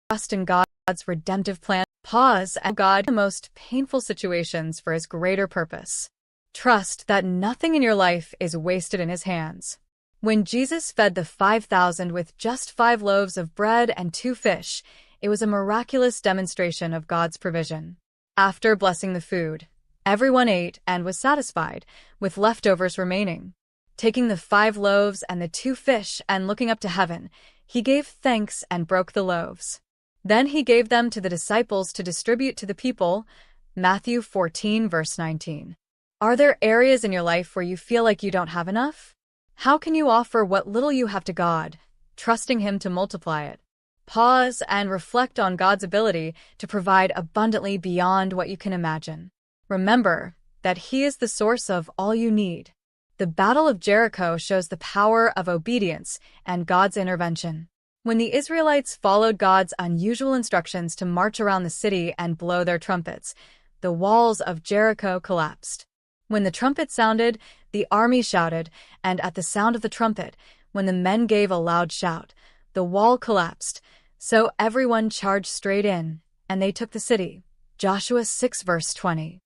trust in God's redemptive plan? Pause and God the most painful situations for His greater purpose. Trust that nothing in your life is wasted in His hands. When Jesus fed the 5,000 with just 5 loaves of bread and 2 fish, it was a miraculous demonstration of God's provision. After blessing the food, everyone ate and was satisfied, with leftovers remaining. Taking the 5 loaves and the 2 fish and looking up to heaven, He gave thanks and broke the loaves. Then He gave them to the disciples to distribute to the people. Matthew 14 verse 19. Are there areas in your life where you feel like you don't have enough? How can you offer what little you have to God, trusting Him to multiply it? Pause and reflect on God's ability to provide abundantly beyond what you can imagine. Remember that He is the source of all you need. The Battle of Jericho shows the power of obedience and God's intervention. When the Israelites followed God's unusual instructions to march around the city and blow their trumpets, the walls of Jericho collapsed. When the trumpet sounded, the army shouted, and at the sound of the trumpet, when the men gave a loud shout, the wall collapsed. So everyone charged straight in, and they took the city. Joshua 6 verse 20.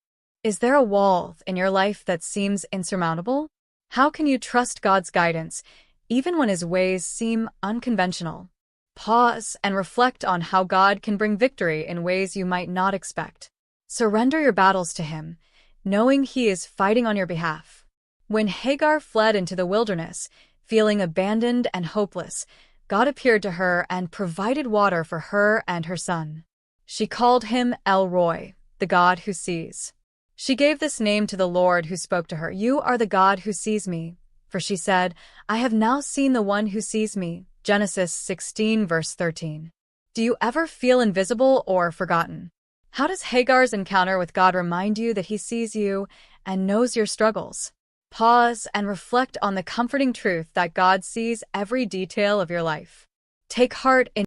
Is there a wall in your life that seems insurmountable? How can you trust God's guidance, even when His ways seem unconventional? Pause and reflect on how God can bring victory in ways you might not expect. Surrender your battles to Him, knowing He is fighting on your behalf. When Hagar fled into the wilderness, feeling abandoned and hopeless, God appeared to her and provided water for her and her son. She called Him El Roi, the God who sees. She gave this name to the Lord who spoke to her, "You are the God who sees me." For she said, "I have now seen the one who sees me." Genesis 16 verse 13. Do you ever feel invisible or forgotten? How does Hagar's encounter with God remind you that He sees you and knows your struggles? Pause and reflect on the comforting truth that God sees every detail of your life. Take heart in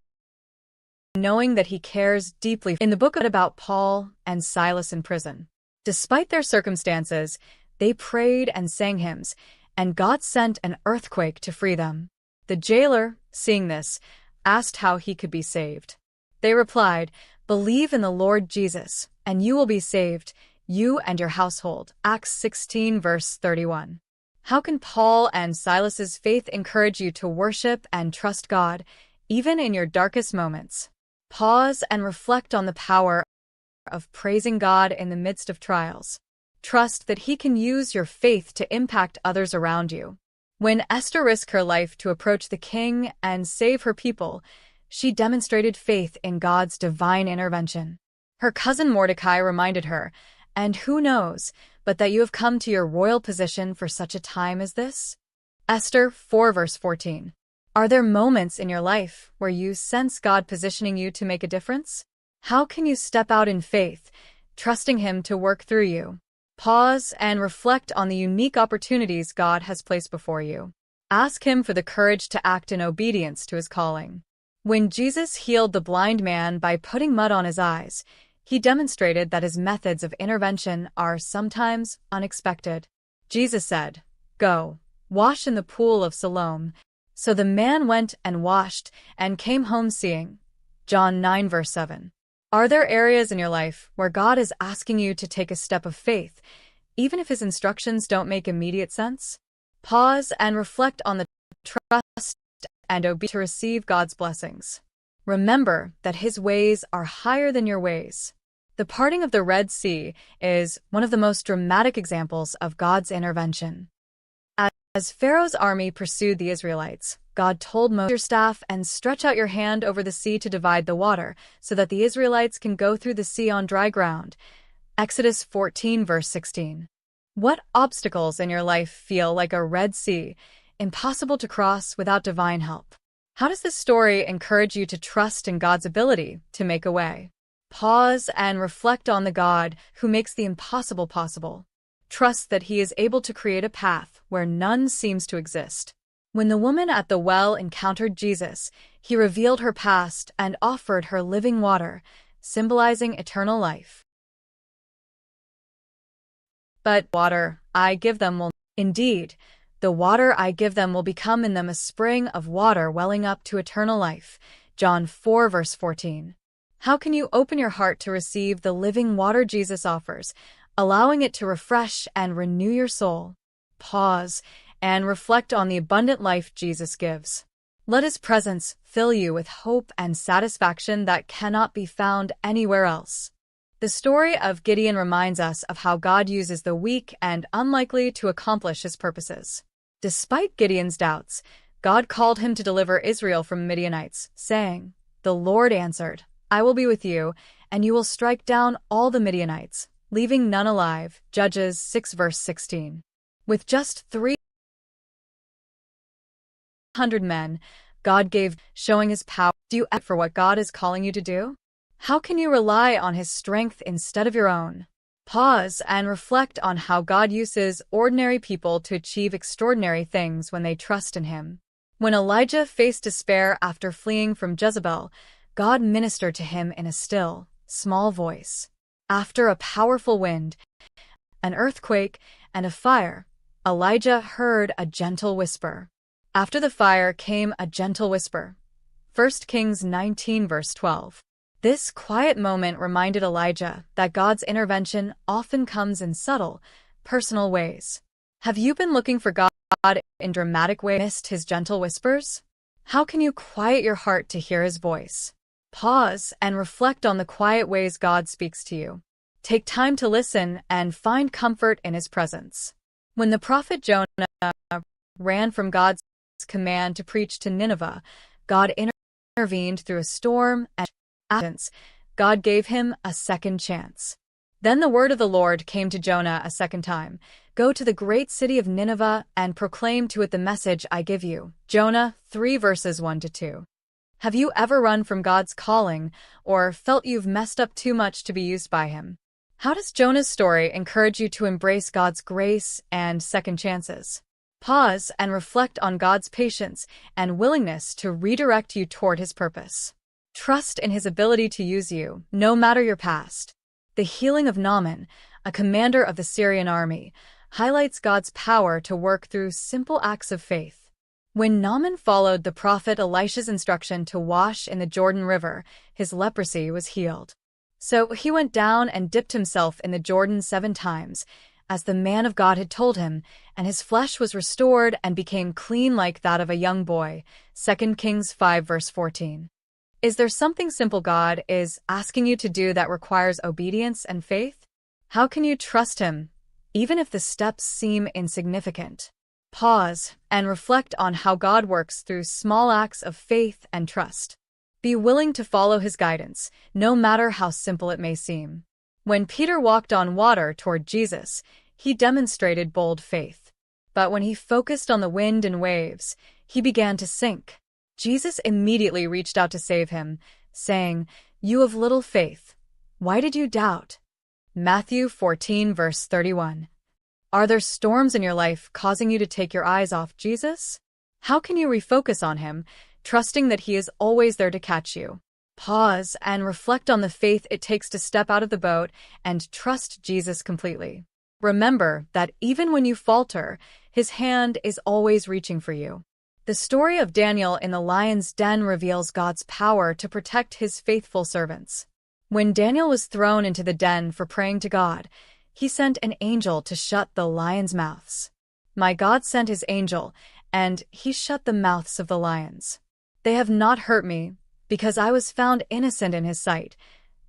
knowing that He cares deeply. In the book about Paul and Silas in prison, despite their circumstances, they prayed and sang hymns, and God sent an earthquake to free them. The jailer, seeing this, asked how he could be saved. They replied, "Believe in the Lord Jesus, and you will be saved, you and your household." Acts 16 verse 31. How can Paul and Silas's faith encourage you to worship and trust God, even in your darkest moments? Pause and reflect on the power of praising God in the midst of trials. Trust that He can use your faith to impact others around you. When Esther risked her life to approach the king and save her people, she demonstrated faith in God's divine intervention. Her cousin Mordecai reminded her, "And who knows, but that you have come to your royal position for such a time as this?" Esther 4 verse 14. Are there moments in your life where you sense God positioning you to make a difference? How can you step out in faith, trusting Him to work through you? Pause and reflect on the unique opportunities God has placed before you. Ask Him for the courage to act in obedience to His calling. When Jesus healed the blind man by putting mud on his eyes, He demonstrated that His methods of intervention are sometimes unexpected. Jesus said, "Go, wash in the pool of Siloam." So the man went and washed and came home seeing. John 9 verse 7. Are there areas in your life where God is asking you to take a step of faith, even if His instructions don't make immediate sense? Pause and reflect on the trust and obedience to receive God's blessings. Remember that His ways are higher than your ways. The parting of the Red Sea is one of the most dramatic examples of God's intervention. As Pharaoh's army pursued the Israelites, God told Moses, "Use your staff and stretch out your hand over the sea to divide the water, so that the Israelites can go through the sea on dry ground." Exodus 14 verse 16. What obstacles in your life feel like a Red Sea, impossible to cross without divine help? How does this story encourage you to trust in God's ability to make a way? Pause and reflect on the God who makes the impossible possible. Trust that He is able to create a path where none seems to exist. When the woman at the well encountered Jesus, He revealed her past and offered her living water, symbolizing eternal life. But water I give them will indeed, the water I give them will become in them a spring of water welling up to eternal life. John 4 verse 14. How can you open your heart to receive the living water Jesus offers, allowing it to refresh and renew your soul? Pause and reflect on the abundant life Jesus gives. Let His presence fill you with hope and satisfaction that cannot be found anywhere else. The story of Gideon reminds us of how God uses the weak and unlikely to accomplish His purposes. Despite Gideon's doubts, God called him to deliver Israel from Midianites, saying, "The Lord answered, I will be with you, and you will strike down all the Midianites, leaving none alive." Judges 6 verse 16. With just 300 men, God gave, showing His power. Do you act for what God is calling you to do? How can you rely on His strength instead of your own? Pause and reflect on how God uses ordinary people to achieve extraordinary things when they trust in Him. When Elijah faced despair after fleeing from Jezebel, God ministered to him in a still, small voice. After a powerful wind, an earthquake, and a fire, Elijah heard a gentle whisper. After the fire came a gentle whisper. 1 Kings 19 verse 12. This quiet moment reminded Elijah that God's intervention often comes in subtle, personal ways. Have you been looking for God in dramatic ways, missed his gentle whispers? How can you quiet your heart to hear his voice? Pause and reflect on the quiet ways God speaks to you. Take time to listen and find comfort in his presence. When the prophet Jonah ran from God's command to preach to Nineveh, God intervened through a storm and absence. God gave him a second chance. Then the word of the Lord came to Jonah a second time. Go to the great city of Nineveh and proclaim to it the message I give you. Jonah 3 verses 1-2. Have you ever run from God's calling or felt you've messed up too much to be used by him? How does Jonah's story encourage you to embrace God's grace and second chances? Pause and reflect on God's patience and willingness to redirect you toward his purpose. Trust in his ability to use you, no matter your past. The healing of Naaman, a commander of the Syrian army, highlights God's power to work through simple acts of faith. When Naaman followed the prophet Elisha's instruction to wash in the Jordan River, his leprosy was healed. So he went down and dipped himself in the Jordan 7 times, as the man of God had told him, and his flesh was restored and became clean like that of a young boy. 2 Kings 5 verse 14. Is there something simple God is asking you to do that requires obedience and faith? How can you trust him, even if the steps seem insignificant? Pause and reflect on how God works through small acts of faith and trust. Be willing to follow his guidance, no matter how simple it may seem. When Peter walked on water toward Jesus, he demonstrated bold faith. But when he focused on the wind and waves, he began to sink. Jesus immediately reached out to save him, saying, "You have little faith. Why did you doubt?" Matthew 14 verse 31. Are there storms in your life causing you to take your eyes off Jesus? How can you refocus on him, trusting that he is always there to catch you? Pause and reflect on the faith it takes to step out of the boat and trust Jesus completely. Remember that even when you falter, his hand is always reaching for you. The story of Daniel in the lion's den reveals God's power to protect his faithful servants. When Daniel was thrown into the den for praying to God, he sent an angel to shut the lions' mouths. My God sent his angel, and he shut the mouths of the lions. They have not hurt me, because I was found innocent in his sight.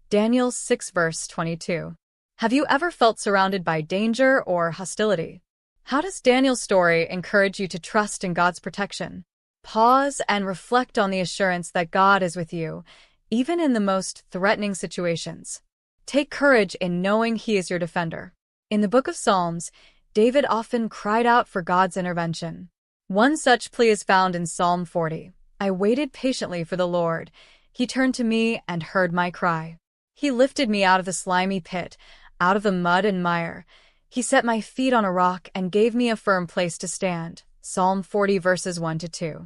Daniel 6 verse 22. Have you ever felt surrounded by danger or hostility? How does Daniel's story encourage you to trust in God's protection? Pause and reflect on the assurance that God is with you, even in the most threatening situations. Take courage in knowing he is your defender. In the book of Psalms, David often cried out for God's intervention. One such plea is found in Psalm 40. I waited patiently for the Lord. He turned to me and heard my cry. He lifted me out of the slimy pit, out of the mud and mire. He set my feet on a rock and gave me a firm place to stand. Psalm 40 verses 1-2.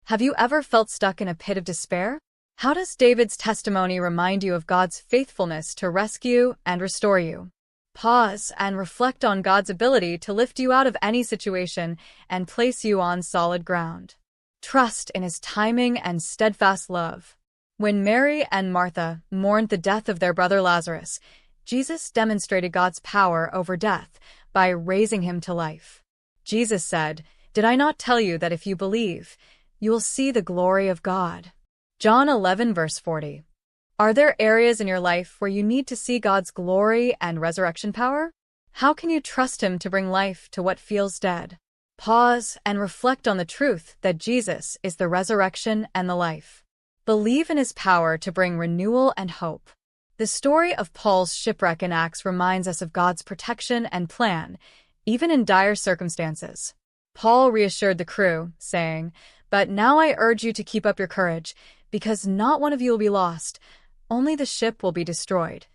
Have you ever felt stuck in a pit of despair? How does David's testimony remind you of God's faithfulness to rescue and restore you? Pause and reflect on God's ability to lift you out of any situation and place you on solid ground. Trust in his timing and steadfast love. When Mary and Martha mourned the death of their brother Lazarus, Jesus demonstrated God's power over death by raising him to life. Jesus said, "Did I not tell you that if you believe, you will see the glory of God?" John 11 verse 40. Are there areas in your life where you need to see God's glory and resurrection power? How can you trust him to bring life to what feels dead? Pause and reflect on the truth that Jesus is the resurrection and the life. Believe in his power to bring renewal and hope. The story of Paul's shipwreck in Acts reminds us of God's protection and plan, even in dire circumstances. Paul reassured the crew, saying, "But now I urge you to keep up your courage, because not one of you will be lost, only the ship will be destroyed."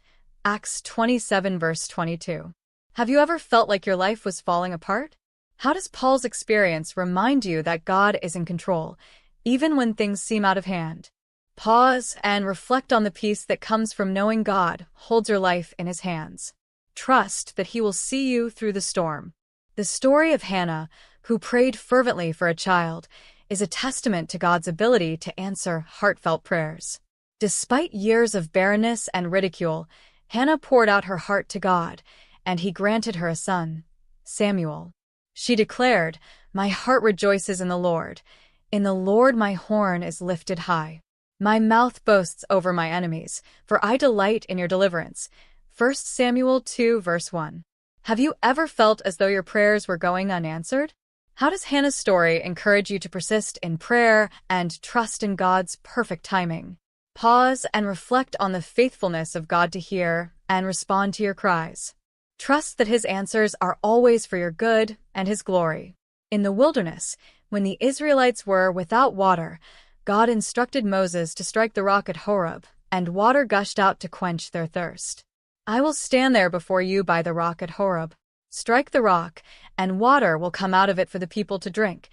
Acts 27 verse 22. Have you ever felt like your life was falling apart? How does Paul's experience remind you that God is in control, even when things seem out of hand? Pause and reflect on the peace that comes from knowing God holds your life in His hands. Trust that He will see you through the storm. The story of Hannah, who prayed fervently for a child, is a testament to God's ability to answer heartfelt prayers. Despite years of barrenness and ridicule, Hannah poured out her heart to God, and He granted her a son, Samuel. She declared, "My heart rejoices in the Lord. In the Lord my horn is lifted high. My mouth boasts over my enemies, for I delight in your deliverance." 1 Samuel 2 verse 1. Have you ever felt as though your prayers were going unanswered? How does Hannah's story encourage you to persist in prayer and trust in God's perfect timing? Pause and reflect on the faithfulness of God to hear and respond to your cries. Trust that His answers are always for your good and His glory. In the wilderness, when the Israelites were without water, God instructed Moses to strike the rock at Horeb, and water gushed out to quench their thirst. "I will stand there before you by the rock at Horeb. Strike the rock, and water will come out of it for the people to drink."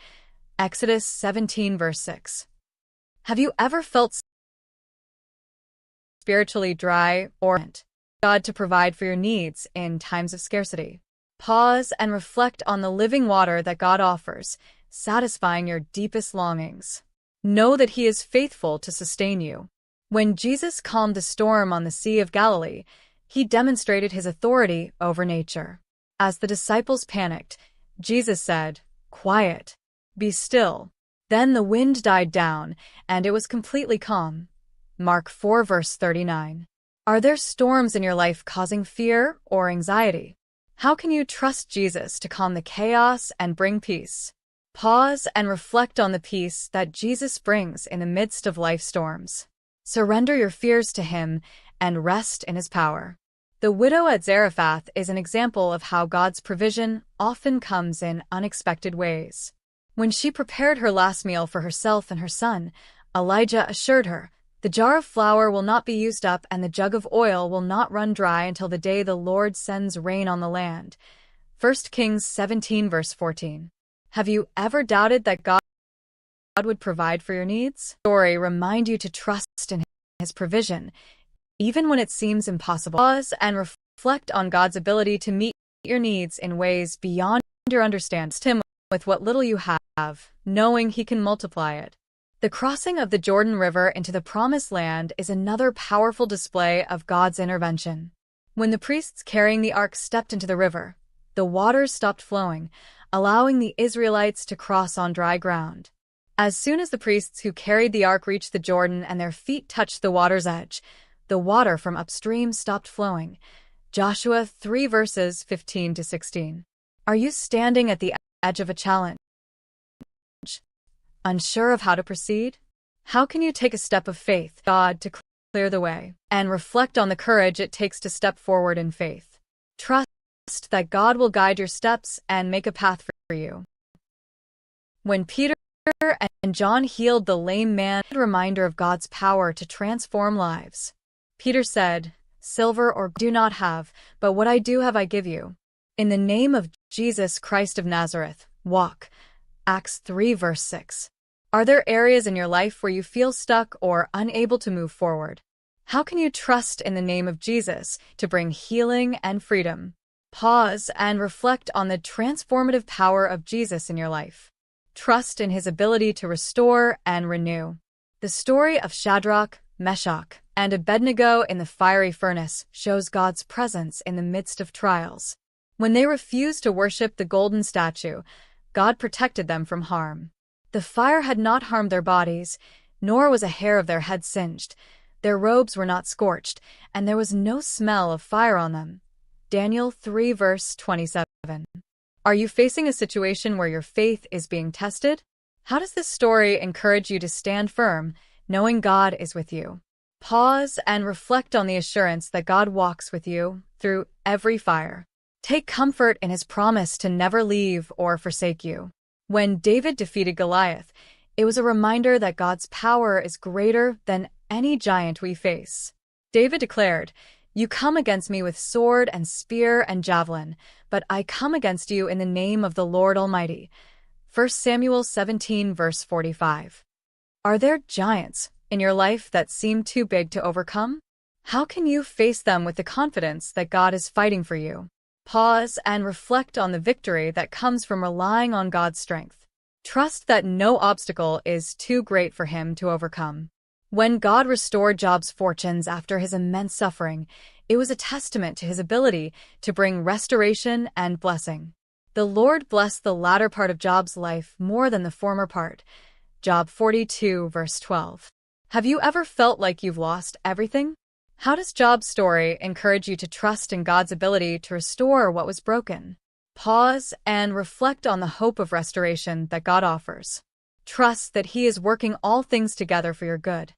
Exodus 17 verse 6. Have you ever felt spiritually dry or want God to provide for your needs in times of scarcity? Pause and reflect on the living water that God offers, satisfying your deepest longings. Know that He is faithful to sustain you. When Jesus calmed the storm on the Sea of Galilee, He demonstrated His authority over nature. As the disciples panicked, Jesus said, "Quiet, be still." Then the wind died down, and it was completely calm. Mark 4 verse 39. Are there storms in your life causing fear or anxiety? How can you trust Jesus to calm the chaos and bring peace? Pause and reflect on the peace that Jesus brings in the midst of life storms. Surrender your fears to Him and rest in His power. The widow at Zarephath is an example of how God's provision often comes in unexpected ways. When she prepared her last meal for herself and her son, Elijah assured her, "The jar of flour will not be used up and the jug of oil will not run dry until the day the Lord sends rain on the land." 1 Kings 17 verse 14. Have you ever doubted that God would provide for your needs? Story remind you to trust in His provision, even when it seems impossible. Pause and reflect on God's ability to meet your needs in ways beyond your understanding. Trust Him with what little you have, knowing He can multiply it. The crossing of the Jordan River into the Promised Land is another powerful display of God's intervention. When the priests carrying the ark stepped into the river, the waters stopped flowing, allowing the Israelites to cross on dry ground. As soon as the priests who carried the ark reached the Jordan and their feet touched the water's edge, the water from upstream stopped flowing. Joshua 3 verses 15 to 16. Are you standing at the edge of a challenge? Unsure of how to proceed? How can you take a step of faith, God, to clear the way, and reflect on the courage it takes to step forward in faith? Trust that God will guide your steps and make a path for you. When Peter and John healed the lame man, a reminder of God's power to transform lives. Peter said, "Silver or gold I do not have, but what I do have I give you. In the name of Jesus Christ of Nazareth, walk." Acts 3 verse 6. Are there areas in your life where you feel stuck or unable to move forward? How can you trust in the name of Jesus to bring healing and freedom? Pause and reflect on the transformative power of Jesus in your life. Trust in His ability to restore and renew. The story of Shadrach, Meshach, and Abednego in the fiery furnace shows God's presence in the midst of trials. When they refused to worship the golden statue, God protected them from harm. The fire had not harmed their bodies, nor was a hair of their head singed. Their robes were not scorched, and there was no smell of fire on them. Daniel 3 verse 27. Are you facing a situation where your faith is being tested? How does this story encourage you to stand firm, knowing God is with you? Pause and reflect on the assurance that God walks with you through every fire. Take comfort in His promise to never leave or forsake you. When David defeated Goliath, it was a reminder that God's power is greater than any giant we face. David declared, You come against me with sword and spear and javelin, but I come against you in the name of the Lord Almighty. 1 Samuel 17 verse 45. Are there giants in your life that seem too big to overcome? How can you face them with the confidence that God is fighting for you? Pause and reflect on the victory that comes from relying on God's strength. Trust that no obstacle is too great for him to overcome. When God restored Job's fortunes after his immense suffering, it was a testament to his ability to bring restoration and blessing. The Lord blessed the latter part of Job's life more than the former part. Job 42 verse 12. Have you ever felt like you've lost everything? How does Job's story encourage you to trust in God's ability to restore what was broken? Pause and reflect on the hope of restoration that God offers. Trust that he is working all things together for your good.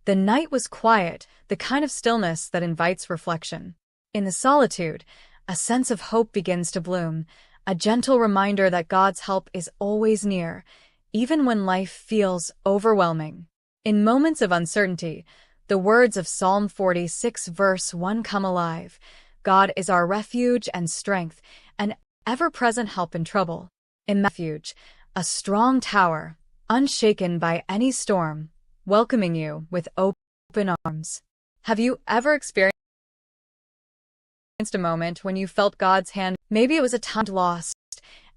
The night was quiet, the kind of stillness that invites reflection. In the solitude, a sense of hope begins to bloom, a gentle reminder that God's help is always near, even when life feels overwhelming. In moments of uncertainty, the words of Psalm 46 verse 1 come alive. God is our refuge and strength, an ever-present help in trouble. In refuge, a strong tower, unshaken by any storm, welcoming you with open arms. Have you ever experienced a moment when you felt God's hand? Maybe it was a time lost,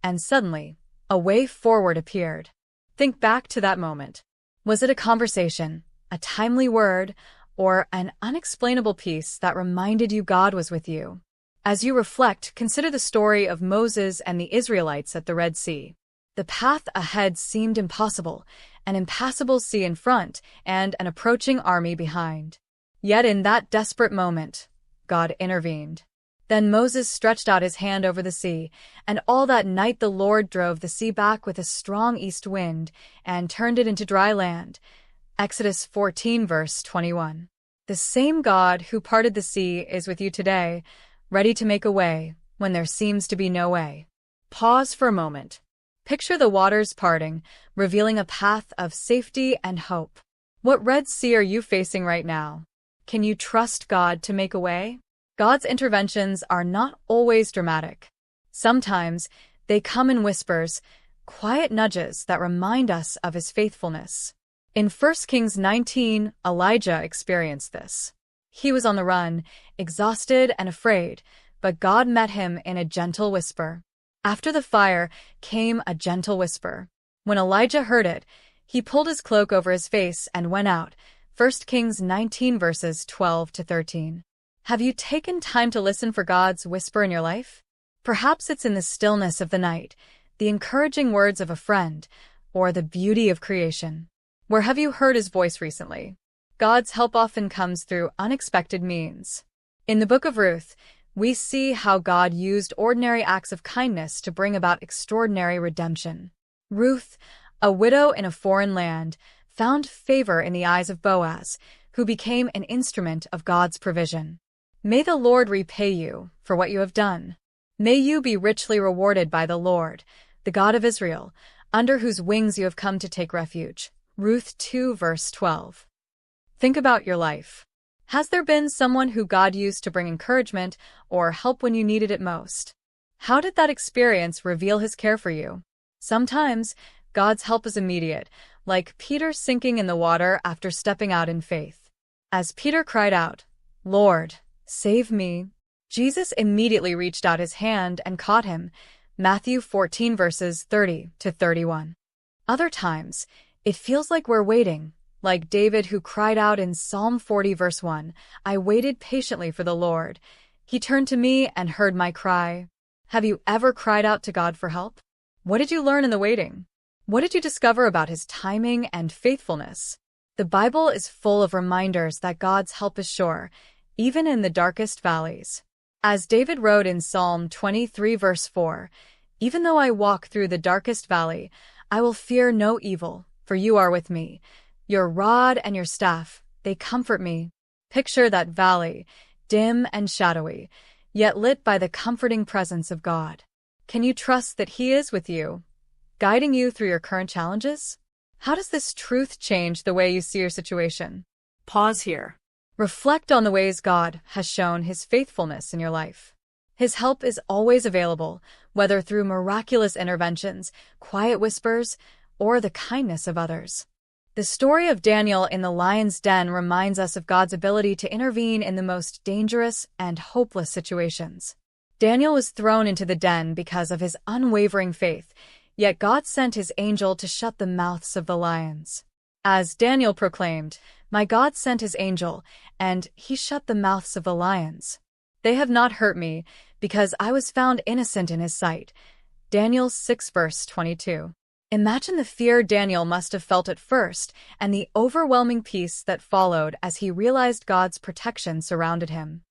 and suddenly, a way forward appeared. Think back to that moment. Was it a conversation, a timely word, or an unexplainable peace that reminded you God was with you? As you reflect, consider the story of Moses and the Israelites at the Red Sea. The path ahead seemed impossible, an impassable sea in front and an approaching army behind. Yet in that desperate moment, God intervened. Then Moses stretched out his hand over the sea, and all that night the Lord drove the sea back with a strong east wind and turned it into dry land. Exodus 14 verse 21. The same God who parted the sea is with you today, ready to make a way when there seems to be no way. Pause for a moment. Picture the waters parting, revealing a path of safety and hope. What Red Sea are you facing right now? Can you trust God to make a way? God's interventions are not always dramatic. Sometimes they come in whispers, quiet nudges that remind us of his faithfulness. In 1 Kings 19, Elijah experienced this. He was on the run, exhausted and afraid, but God met him in a gentle whisper. After the fire came a gentle whisper. When Elijah heard it, he pulled his cloak over his face and went out. 1 Kings 19 verses 12 to 13. Have you taken time to listen for God's whisper in your life? Perhaps it's in the stillness of the night, the encouraging words of a friend, or the beauty of creation. Where have you heard his voice recently? God's help often comes through unexpected means. In the book of Ruth, we see how God used ordinary acts of kindness to bring about extraordinary redemption. Ruth, a widow in a foreign land, found favor in the eyes of Boaz, who became an instrument of God's provision. May the Lord repay you for what you have done. May you be richly rewarded by the Lord, the God of Israel, under whose wings you have come to take refuge. Ruth 2 verse 12. Think about your life. Has there been someone who God used to bring encouragement or help when you needed it most? How did that experience reveal his care for you? Sometimes, God's help is immediate, like Peter sinking in the water after stepping out in faith. As Peter cried out, "Lord, save me," Jesus immediately reached out his hand and caught him. Matthew 14 verses 30 to 31. Other times, it feels like we're waiting, like David who cried out in Psalm 40 verse 1, "I waited patiently for the Lord. He turned to me and heard my cry." Have you ever cried out to God for help? What did you learn in the waiting? What did you discover about his timing and faithfulness? The Bible is full of reminders that God's help is sure, even in the darkest valleys. As David wrote in Psalm 23 verse 4, "Even though I walk through the darkest valley, I will fear no evil, for you are with me. Your rod and your staff, they comfort me." Picture that valley, dim and shadowy, yet lit by the comforting presence of God. Can you trust that he is with you, guiding you through your current challenges? How does this truth change the way you see your situation? Pause here. Reflect on the ways God has shown His faithfulness in your life. His help is always available, whether through miraculous interventions, quiet whispers, or the kindness of others. The story of Daniel in the lion's den reminds us of God's ability to intervene in the most dangerous and hopeless situations. Daniel was thrown into the den because of his unwavering faith, yet God sent His angel to shut the mouths of the lions. As Daniel proclaimed, "My God sent His angel, and He shut the mouths of the lions. They have not hurt me, because I was found innocent in His sight." Daniel 6 verse 22. Imagine the fear Daniel must have felt at first and the overwhelming peace that followed as he realized God's protection surrounded him.